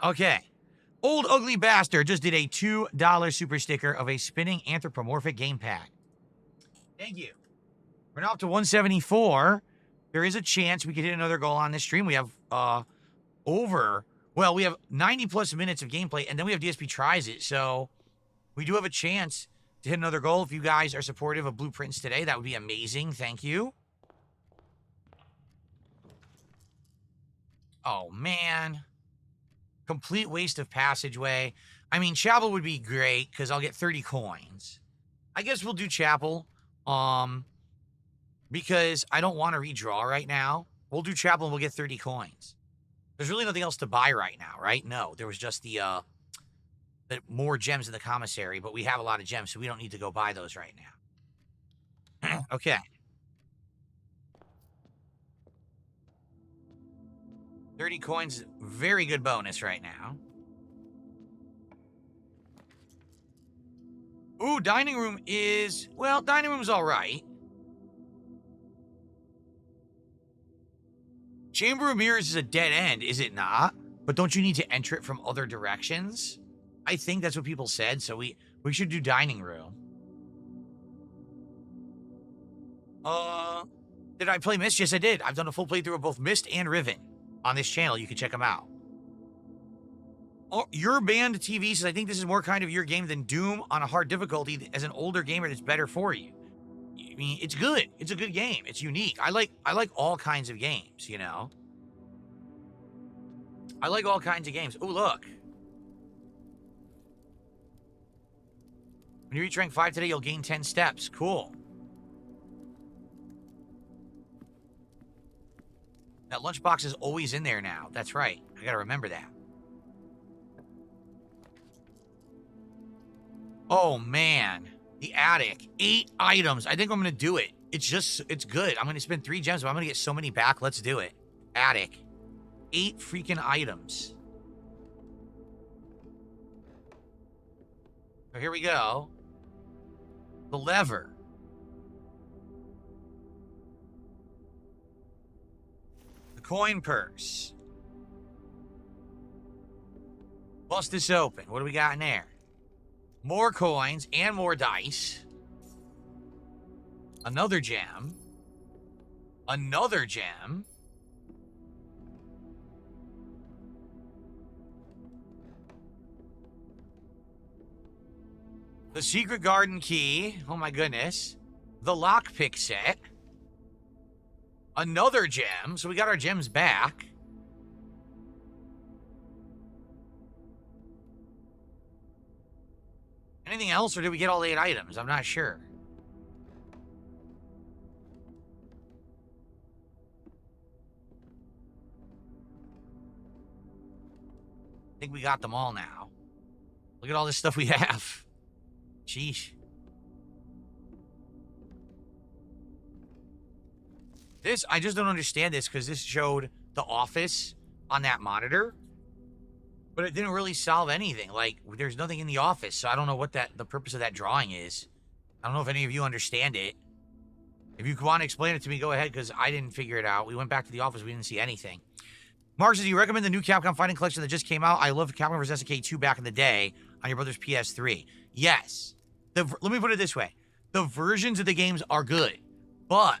Okay. Old Ugly Bastard just did a $2 super sticker of a spinning anthropomorphic gamepad. Thank you. We're now up to 174. There is a chance we could hit another goal on this stream. We have we have 90 plus minutes of gameplay, and then we have DSP tries it, so we do have a chance to hit another goal. If you guys are supportive of blueprints today, that would be amazing. Thank you. Oh, man. Complete waste of passageway. I mean, chapel would be great because I'll get 30 coins. I guess we'll do chapel because I don't want to redraw right now. We'll do chapel and we'll get 30 coins. There's really nothing else to buy right now, right? No, there was just the more gems in the commissary, but we have a lot of gems, so we don't need to go buy those right now. Okay. 30 coins, very good bonus right now. Ooh, dining room is, well, dining room's all right. Chamber of Mirrors is a dead end, is it not? But don't you need to enter it from other directions? I think that's what people said, so we should do dining room. Did I play Myst? Yes, I did. I've done a full playthrough of both Myst and Riven on this channel. You can check them out. Oh, your band TV says, I think this is more kind of your game than Doom on a hard difficulty. As an older gamer, that's better for you. I mean, it's good. It's a good game. It's unique. I like all kinds of games, you know? I like all kinds of games. Oh, look. When you reach rank 5 today, you'll gain 10 steps. Cool. That lunchbox is always in there now. That's right. I gotta remember that. Oh, man. The attic. 8 items. I think I'm gonna do it. It's good. I'm gonna spend 3 gems, but I'm gonna get so many back. Let's do it. Attic. 8 freaking items. So here we go. The lever. The coin purse. Bust this open. What do we got in there? More coins and more dice. Another gem. Another gem. The secret garden key. Oh my goodness. The lockpick set. Another gem. So we got our gems back. Anything else, or did we get all 8 items? I'm not sure. I think we got them all now. Look at all this stuff we have. Sheesh. This, I just don't understand this, because this showed the office on that monitor, but it didn't really solve anything. Like, there's nothing in the office, so I don't know what the purpose of that drawing is. I don't know if any of you understand it. If you want to explain it to me, go ahead, because I didn't figure it out. We went back to the office, we didn't see anything. Mark says, you recommend the new Capcom Fighting Collection that just came out? I loved Capcom vs. SNK 2 back in the day on your brother's PS3. Yes. Let me put it this way. The versions of the games are good, but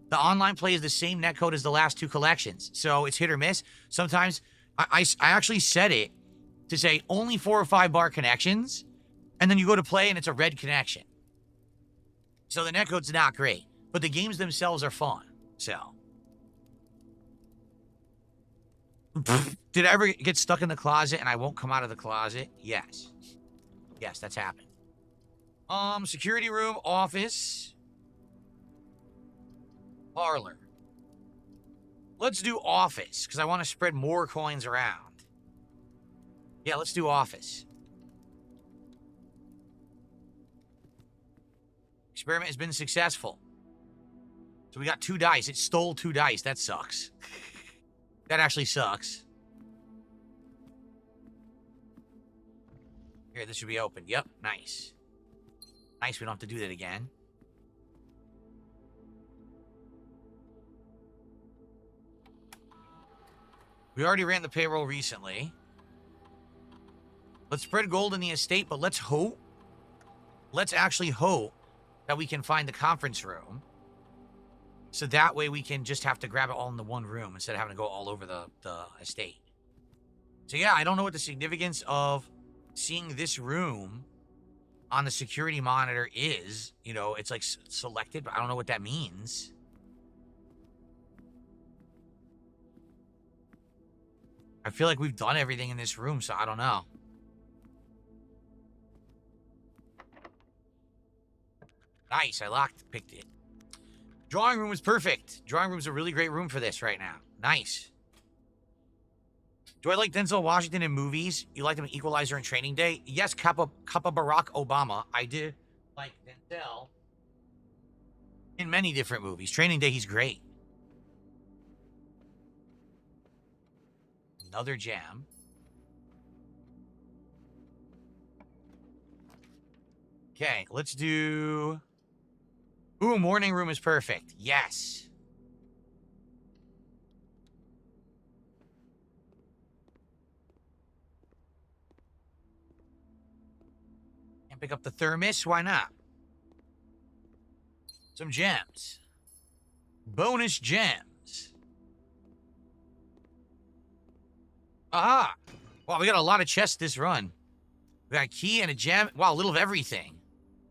the online play is the same netcode as the last 2 collections, so it's hit or miss. Sometimes, I actually set it to say only 4 or 5 bar connections, and then you go to play and it's a red connection. So the netcode's not great, but the games themselves are fun, so. Did I ever get stuck in the closet and I won't come out of the closet? Yes. Yes, that's happened. Security room, office. Parlor. Let's do office, because I want to spread more coins around. Yeah, let's do office. Experiment has been successful. So we got 2 dice. It stole 2 dice. That sucks. That actually sucks. Here, this should be open. Yep, nice. Nice, we don't have to do that again. We already ran the payroll recently. Let's spread gold in the estate, but let's hope. Let's actually hope that we can find the conference room. So that way we can just have to grab it all in the one room instead of having to go all over the estate. So yeah, I don't know what the significance of seeing this room on the security monitor is. You know, it's like selected, but I don't know what that means. I feel like we've done everything in this room, so I don't know. Nice, I picked it. Drawing room was perfect. Drawing room's a really great room for this right now. Nice. Do I like Denzel Washington in movies? You liked him in Equalizer and Training Day? Yes, Kappa Barack Obama. I did like Denzel in many different movies. Training Day, he's great. Another gem. Okay, let's do... Ooh, morning room is perfect. Yes. Can't pick up the thermos? Why not? Some gems. Bonus gems. Aha! Wow, we got a lot of chests this run. We got a key and a gem. Wow, a little of everything.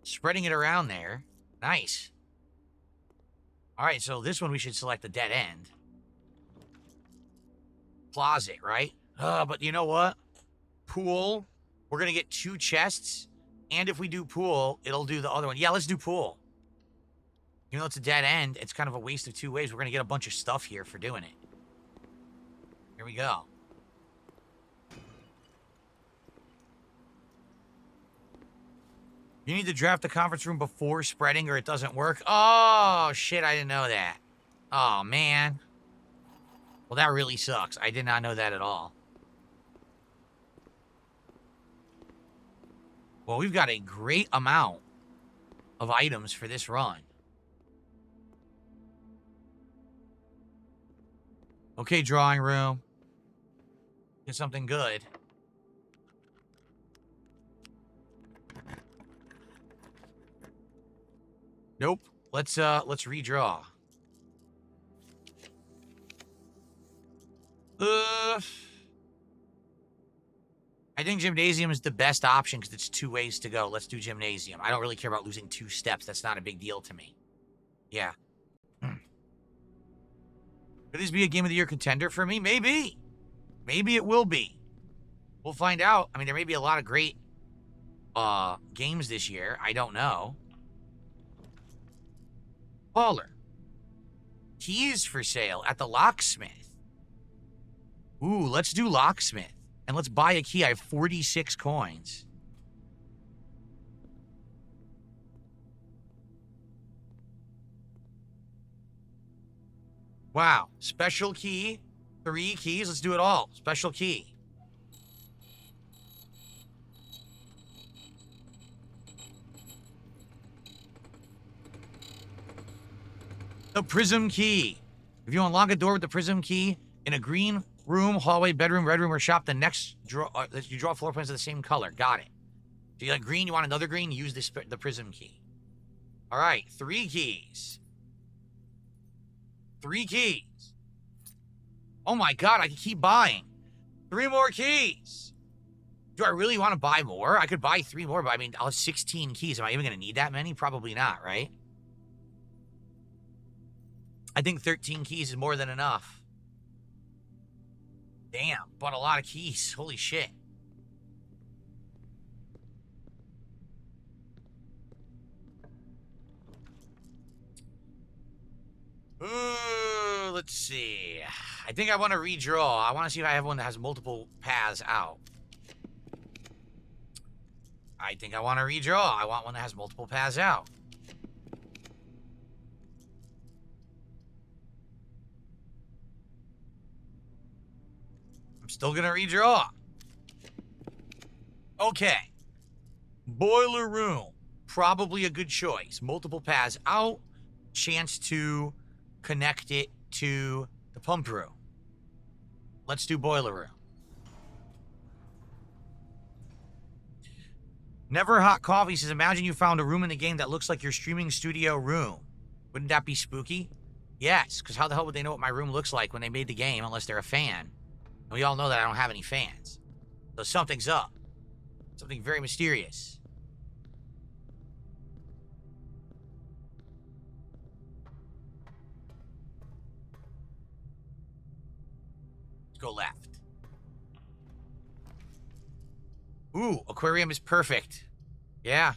Spreading it around there. Nice. Alright, so this one we should select the dead end. Closet, right? But you know what? Pool. We're going to get 2 chests. And if we do pool, it'll do the other one. Yeah, let's do pool. Even though it's a dead end, it's kind of a waste of 2 ways. We're going to get a bunch of stuff here for doing it. Here we go. You need to draft the conference room before spreading or it doesn't work. Oh, shit, I didn't know that. Oh, man. Well, that really sucks. I did not know that at all. Well, we've got a great amount of items for this run. Okay, drawing room. Get something good. Nope. Let's redraw. I think Gymnasium is the best option because it's 2 ways to go. Let's do Gymnasium. I don't really care about losing 2 steps. That's not a big deal to me. Yeah. Could this be a Game of the Year contender for me? Maybe. Maybe it will be. We'll find out. I mean, there may be a lot of great games this year. I don't know. Parlor. Keys for sale at the locksmith. Ooh, let's do locksmith. And let's buy a key. I have 46 coins. Wow. Special key. 3 keys. Let's do it all. Special key. The prism key. If you unlock a door with the prism key in a green room, hallway, bedroom, red room, or shop, the next you draw floor plans of the same color. Got it. So you like green, you want another green, use the prism key. All right, 3 keys. 3 keys. Oh my God, I can keep buying. 3 more keys. Do I really want to buy more? I could buy 3 more, but I mean, I'll have 16 keys. Am I even going to need that many? Probably not, right? I think 13 keys is more than enough. Damn, bought a lot of keys. Holy shit. Ooh, let's see. I think I want to redraw. I want to see if I have one that has multiple paths out. I think I want to redraw. I want one that has multiple paths out. I'm still gonna redraw. Okay. Boiler room. Probably a good choice. Multiple paths out. Chance to connect it to the pump room. Let's do boiler room. Never Hot Coffee says, imagine you found a room in the game that looks like your streaming studio room. Wouldn't that be spooky? Yes, because how the hell would they know what my room looks like when they made the game unless they're a fan? And we all know that I don't have any fans. So something's up. Something very mysterious. Let's go left. Ooh, aquarium is perfect. Yeah.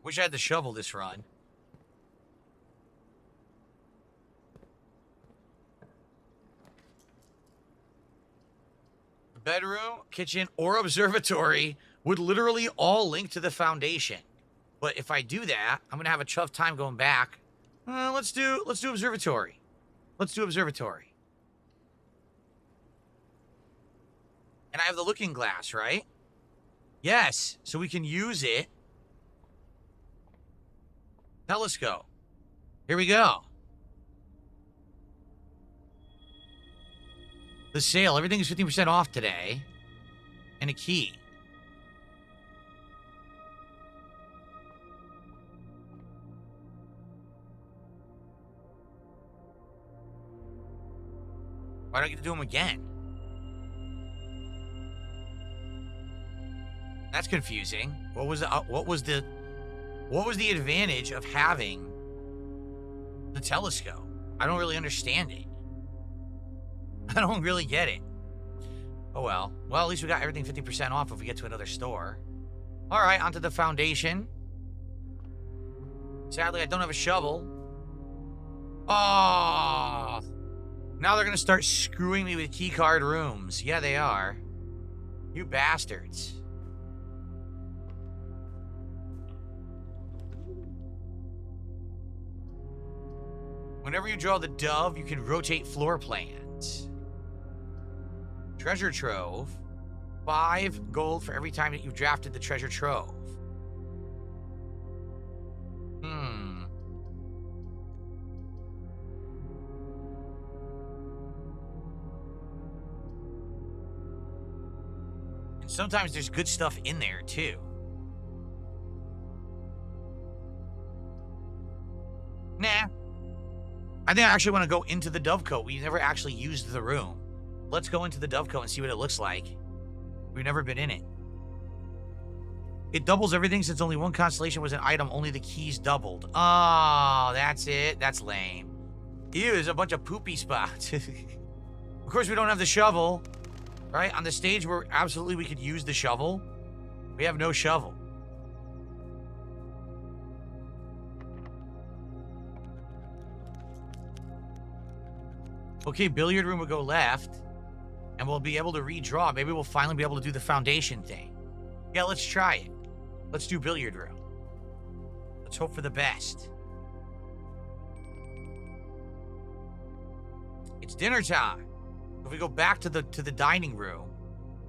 Wish I had the shovel this run. Bedroom, kitchen, or observatory would literally all link to the foundation. But if I do that, I'm gonna have a tough time going back. Let's do observatory. Let's do observatory. And I have the looking glass, right? Yes, so we can use it. Telescope. Here we go. The sale. Everything is 15% off today. And a key. Why do I get to do them again? That's confusing. What was the advantage of having the telescope? I don't really understand it. I don't really get it. Oh well. Well, at least we got everything 50% off if we get to another store. All right, onto the foundation. Sadly, I don't have a shovel. Oh. Now they're going to start screwing me with keycard rooms. Yeah, they are. You bastards. Whenever you draw the dove, you can rotate floor plans. Treasure trove. 5 gold for every time that you've drafted the treasure trove. And sometimes there's good stuff in there, too. Nah. I think I actually want to go into the dovecote. We never actually used the room. Let's go into the dovecote and see what it looks like. We've never been in it. It doubles everything since only one constellation was an item. Only the keys doubled. Oh, that's it. That's lame. Ew, there's a bunch of poopy spots. Of course, we don't have the shovel. Right? On the stage where absolutely we could use the shovel, we have no shovel. Okay, billiard room will go left, and we'll be able to redraw. Maybe we'll finally be able to do the foundation thing. Yeah, let's try it. Let's do billiard room. Let's hope for the best. It's dinner time. If we go back to the dining room,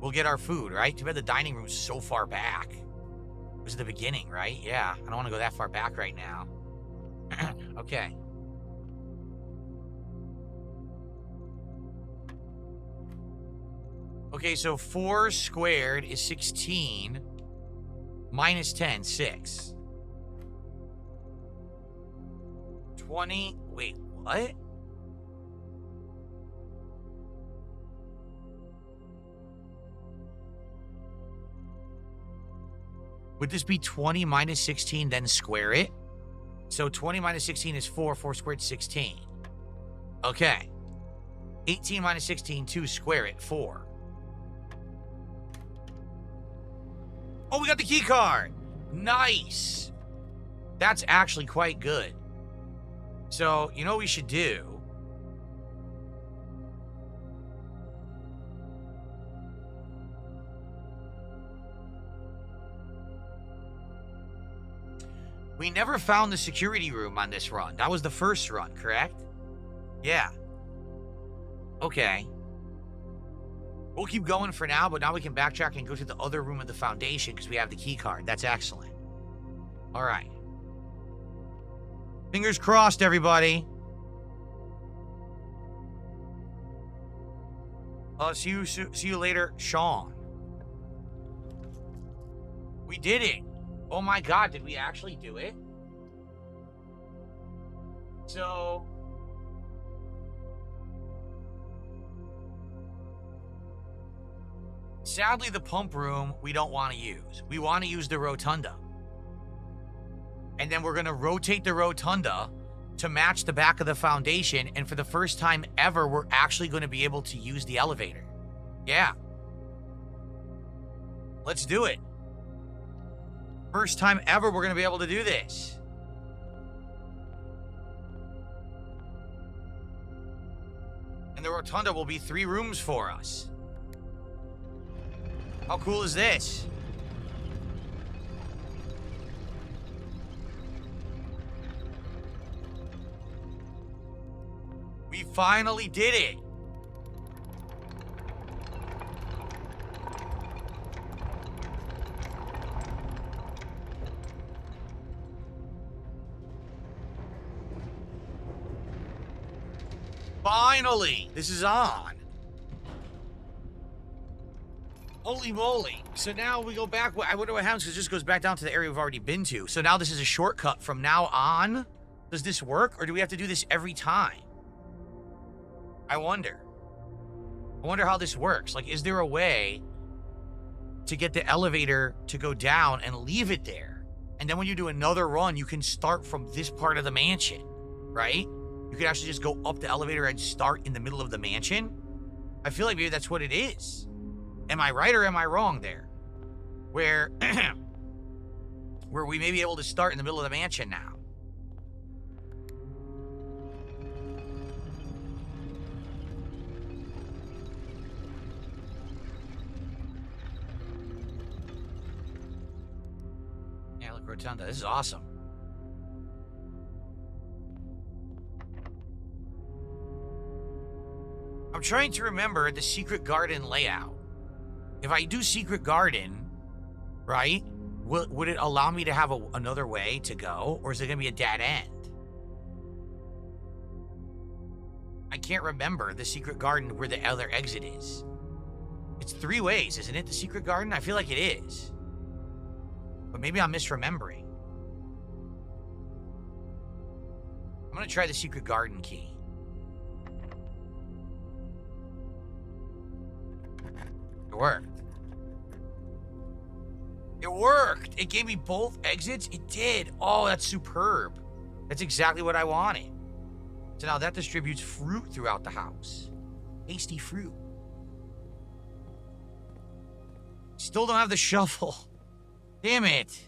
we'll get our food, right? Too bad the dining room's so far back. It was the beginning, right? Yeah, I don't want to go that far back right now. Okay. Okay, so 4 squared is 16. Minus 10, 6. 20, wait, what? Would this be 20 minus 16, then square it? So 20 minus 16 is 4. 4 squared, 16. Okay. 18 minus 16, 2. Square it, 4. Oh, we got the key card. Nice. That's actually quite good. So, you know what we should do? We never found the security room on this run. That was the first run, correct? Yeah. Okay. We'll keep going for now, but now we can backtrack and go to the other room of the foundation because we have the key card. That's excellent. All right. Fingers crossed, everybody. See you later, Sean. We did it. Oh my God, did we actually do it? So... sadly, the pump room we don't want to use. We want to use the rotunda. And then we're going to rotate the rotunda to match the back of the foundation. And for the first time ever, we're actually going to be able to use the elevator. Yeah. Let's do it. First time ever we're going to be able to do this. And the rotunda will be 3 rooms for us. How cool is this? We finally did it. Finally, this is on. Holy moly. So now we go back. I wonder what happens because it just goes back down to the area we've already been to. So now this is a shortcut from now on. Does this work or do we have to do this every time? I wonder. I wonder how this works. Like, is there a way to get the elevator to go down and leave it there? And then when you do another run, you can start from this part of the mansion, right? You could actually just go up the elevator and start in the middle of the mansion. I feel like maybe that's what it is. Am I right or am I wrong there? Where we may be able to start in the middle of the mansion now. Yeah, look, Rotunda. This is awesome. I'm trying to remember the secret garden layout. If I do secret garden, right, would it allow me to have another way to go? Or is it going to be a dead end? I can't remember the secret garden where the other exit is. It's 3 ways, isn't it, the secret garden? I feel like it is. But maybe I'm misremembering. I'm going to try the secret garden key. It worked. It worked. It gave me both exits. It did. Oh, that's superb. That's exactly what I wanted. So now that distributes fruit throughout the house. Tasty fruit. Still don't have the shovel. Damn it.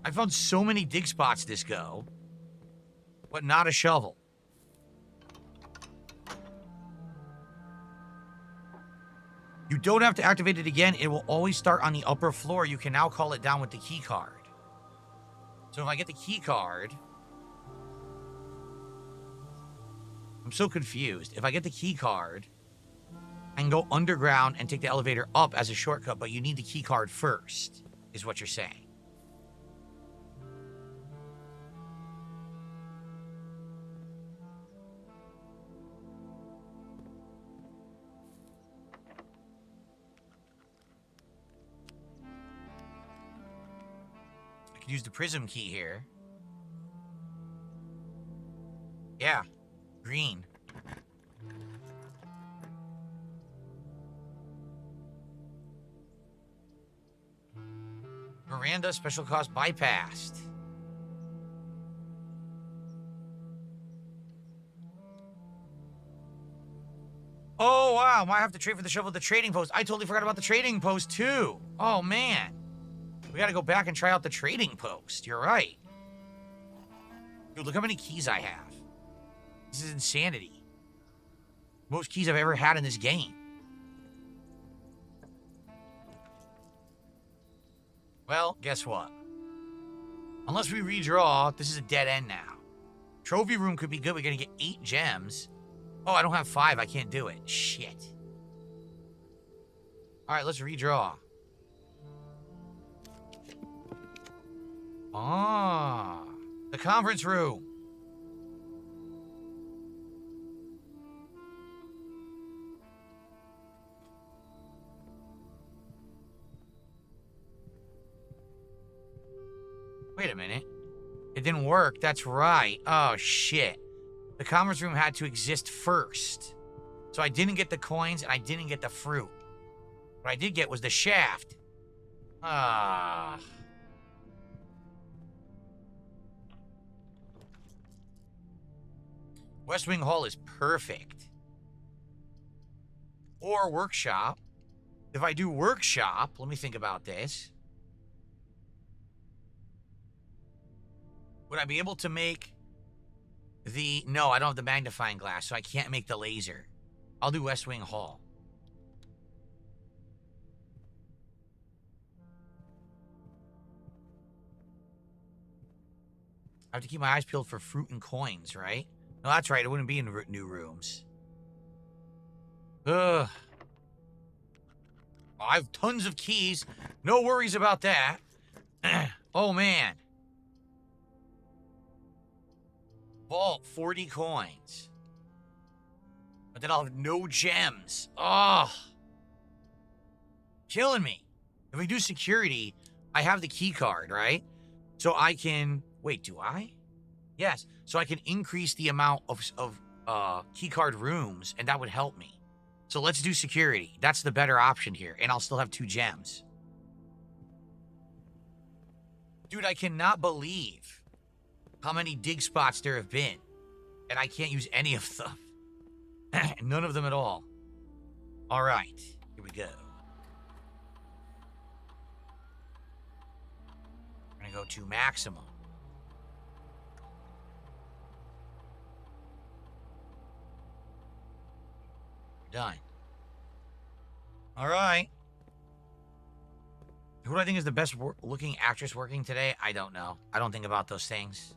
I found so many dig spots this go, but not a shovel. You don't have to activate it again. It will always start on the upper floor. You can now call it down with the key card. So if I get the key card... I'm so confused. If I get the key card, I can go underground and take the elevator up as a shortcut, but you need the key card first, is what you're saying. I could use the prism key here. Yeah. Green. Miranda special cost bypassed. Oh, wow. Might have to trade for the shovel at the trading post. I totally forgot about the trading post, too. Oh, man. We gotta go back and try out the trading post. You're right. Dude, look how many keys I have. This is insanity. Most keys I've ever had in this game. Well, guess what? Unless we redraw, this is a dead end now. Trophy room could be good. We're gonna get 8 gems. Oh, I don't have 5. I can't do it. Shit. Alright, let's redraw. Ah, the conference room. Wait a minute. It didn't work. That's right. Oh, shit. The conference room had to exist first. So I didn't get the coins and I didn't get the fruit. What I did get was the shaft. Ah. West Wing Hall is perfect. Or workshop. If I do workshop, let me think about this. Would I be able to make the... No, I don't have the magnifying glass, so I can't make the laser. I'll do West Wing Hall. I have to keep my eyes peeled for fruit and coins, right? No, that's right. It wouldn't be in new rooms. Ugh. I have tons of keys. No worries about that. Oh, man. Vault, 40 coins. But then I'll have no gems. Oh. Killing me. If we do security, I have the key card, right? So I can... Wait, do I? Yes. So I can increase the amount of key card rooms, and that would help me. So let's do security. That's the better option here, and I'll still have 2 gems. Dude, I cannot believe how many dig spots there have been, and I can't use any of them. None of them at all. All right, here we go. We're gonna go to maximum. Done. All right. Who do I think is the best looking actress working today? I don't know. I don't think about those things.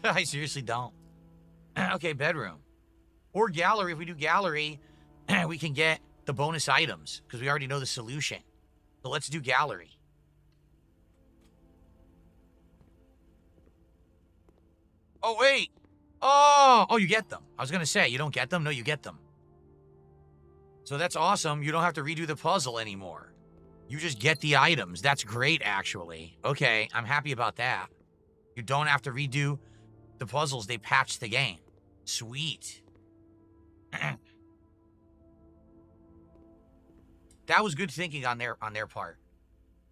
I seriously don't. Okay, bedroom. Or gallery. If we do gallery, we can get the bonus items because we already know the solution. So let's do gallery. Oh, wait. Oh, you get them. I was going to say, you don't get them? No, you get them. So that's awesome. You don't have to redo the puzzle anymore. You just get the items. That's great, actually. Okay, I'm happy about that. You don't have to redo the puzzles. They patched the game. Sweet. That was good thinking on their part.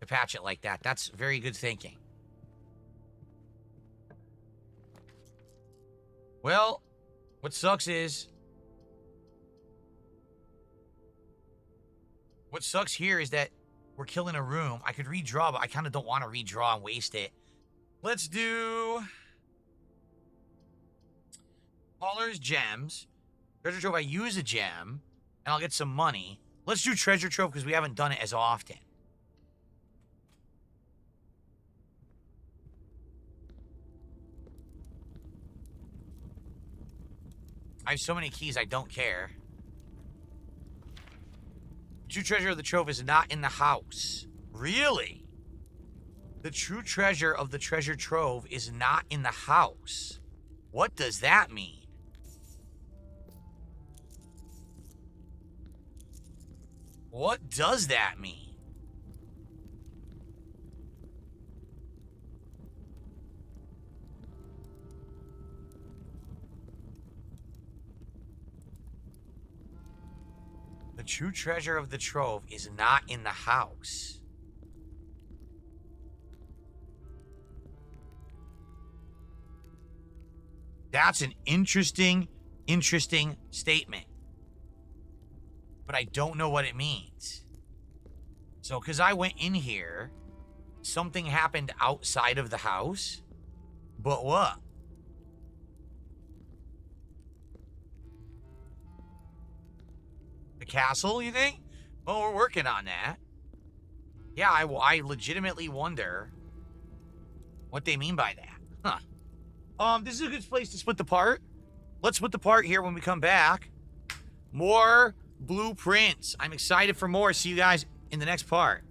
to patch it like that. That's very good thinking. Well, what sucks is... What sucks here is that we're killing a room. I could redraw, but I kind of don't want to redraw and waste it. Let's do... Hauler's Gems. Treasure Trove, I use a gem, and I'll get some money. Let's do Treasure Trove because we haven't done it as often. I have so many keys, I don't care. True treasure of the trove is not in the house. Really? The true treasure of the treasure trove is not in the house. What does that mean? What does that mean? The true treasure of the trove is not in the house. That's an interesting statement. But I don't know what it means. So, because I went in here, something happened outside of the house. But what? The castle, you think? Well, we're working on that. Yeah, I legitimately wonder what they mean by that. Huh. This is a good place to split the part. Let's split the part here when we come back. More blueprints. I'm excited for more. See you guys in the next part.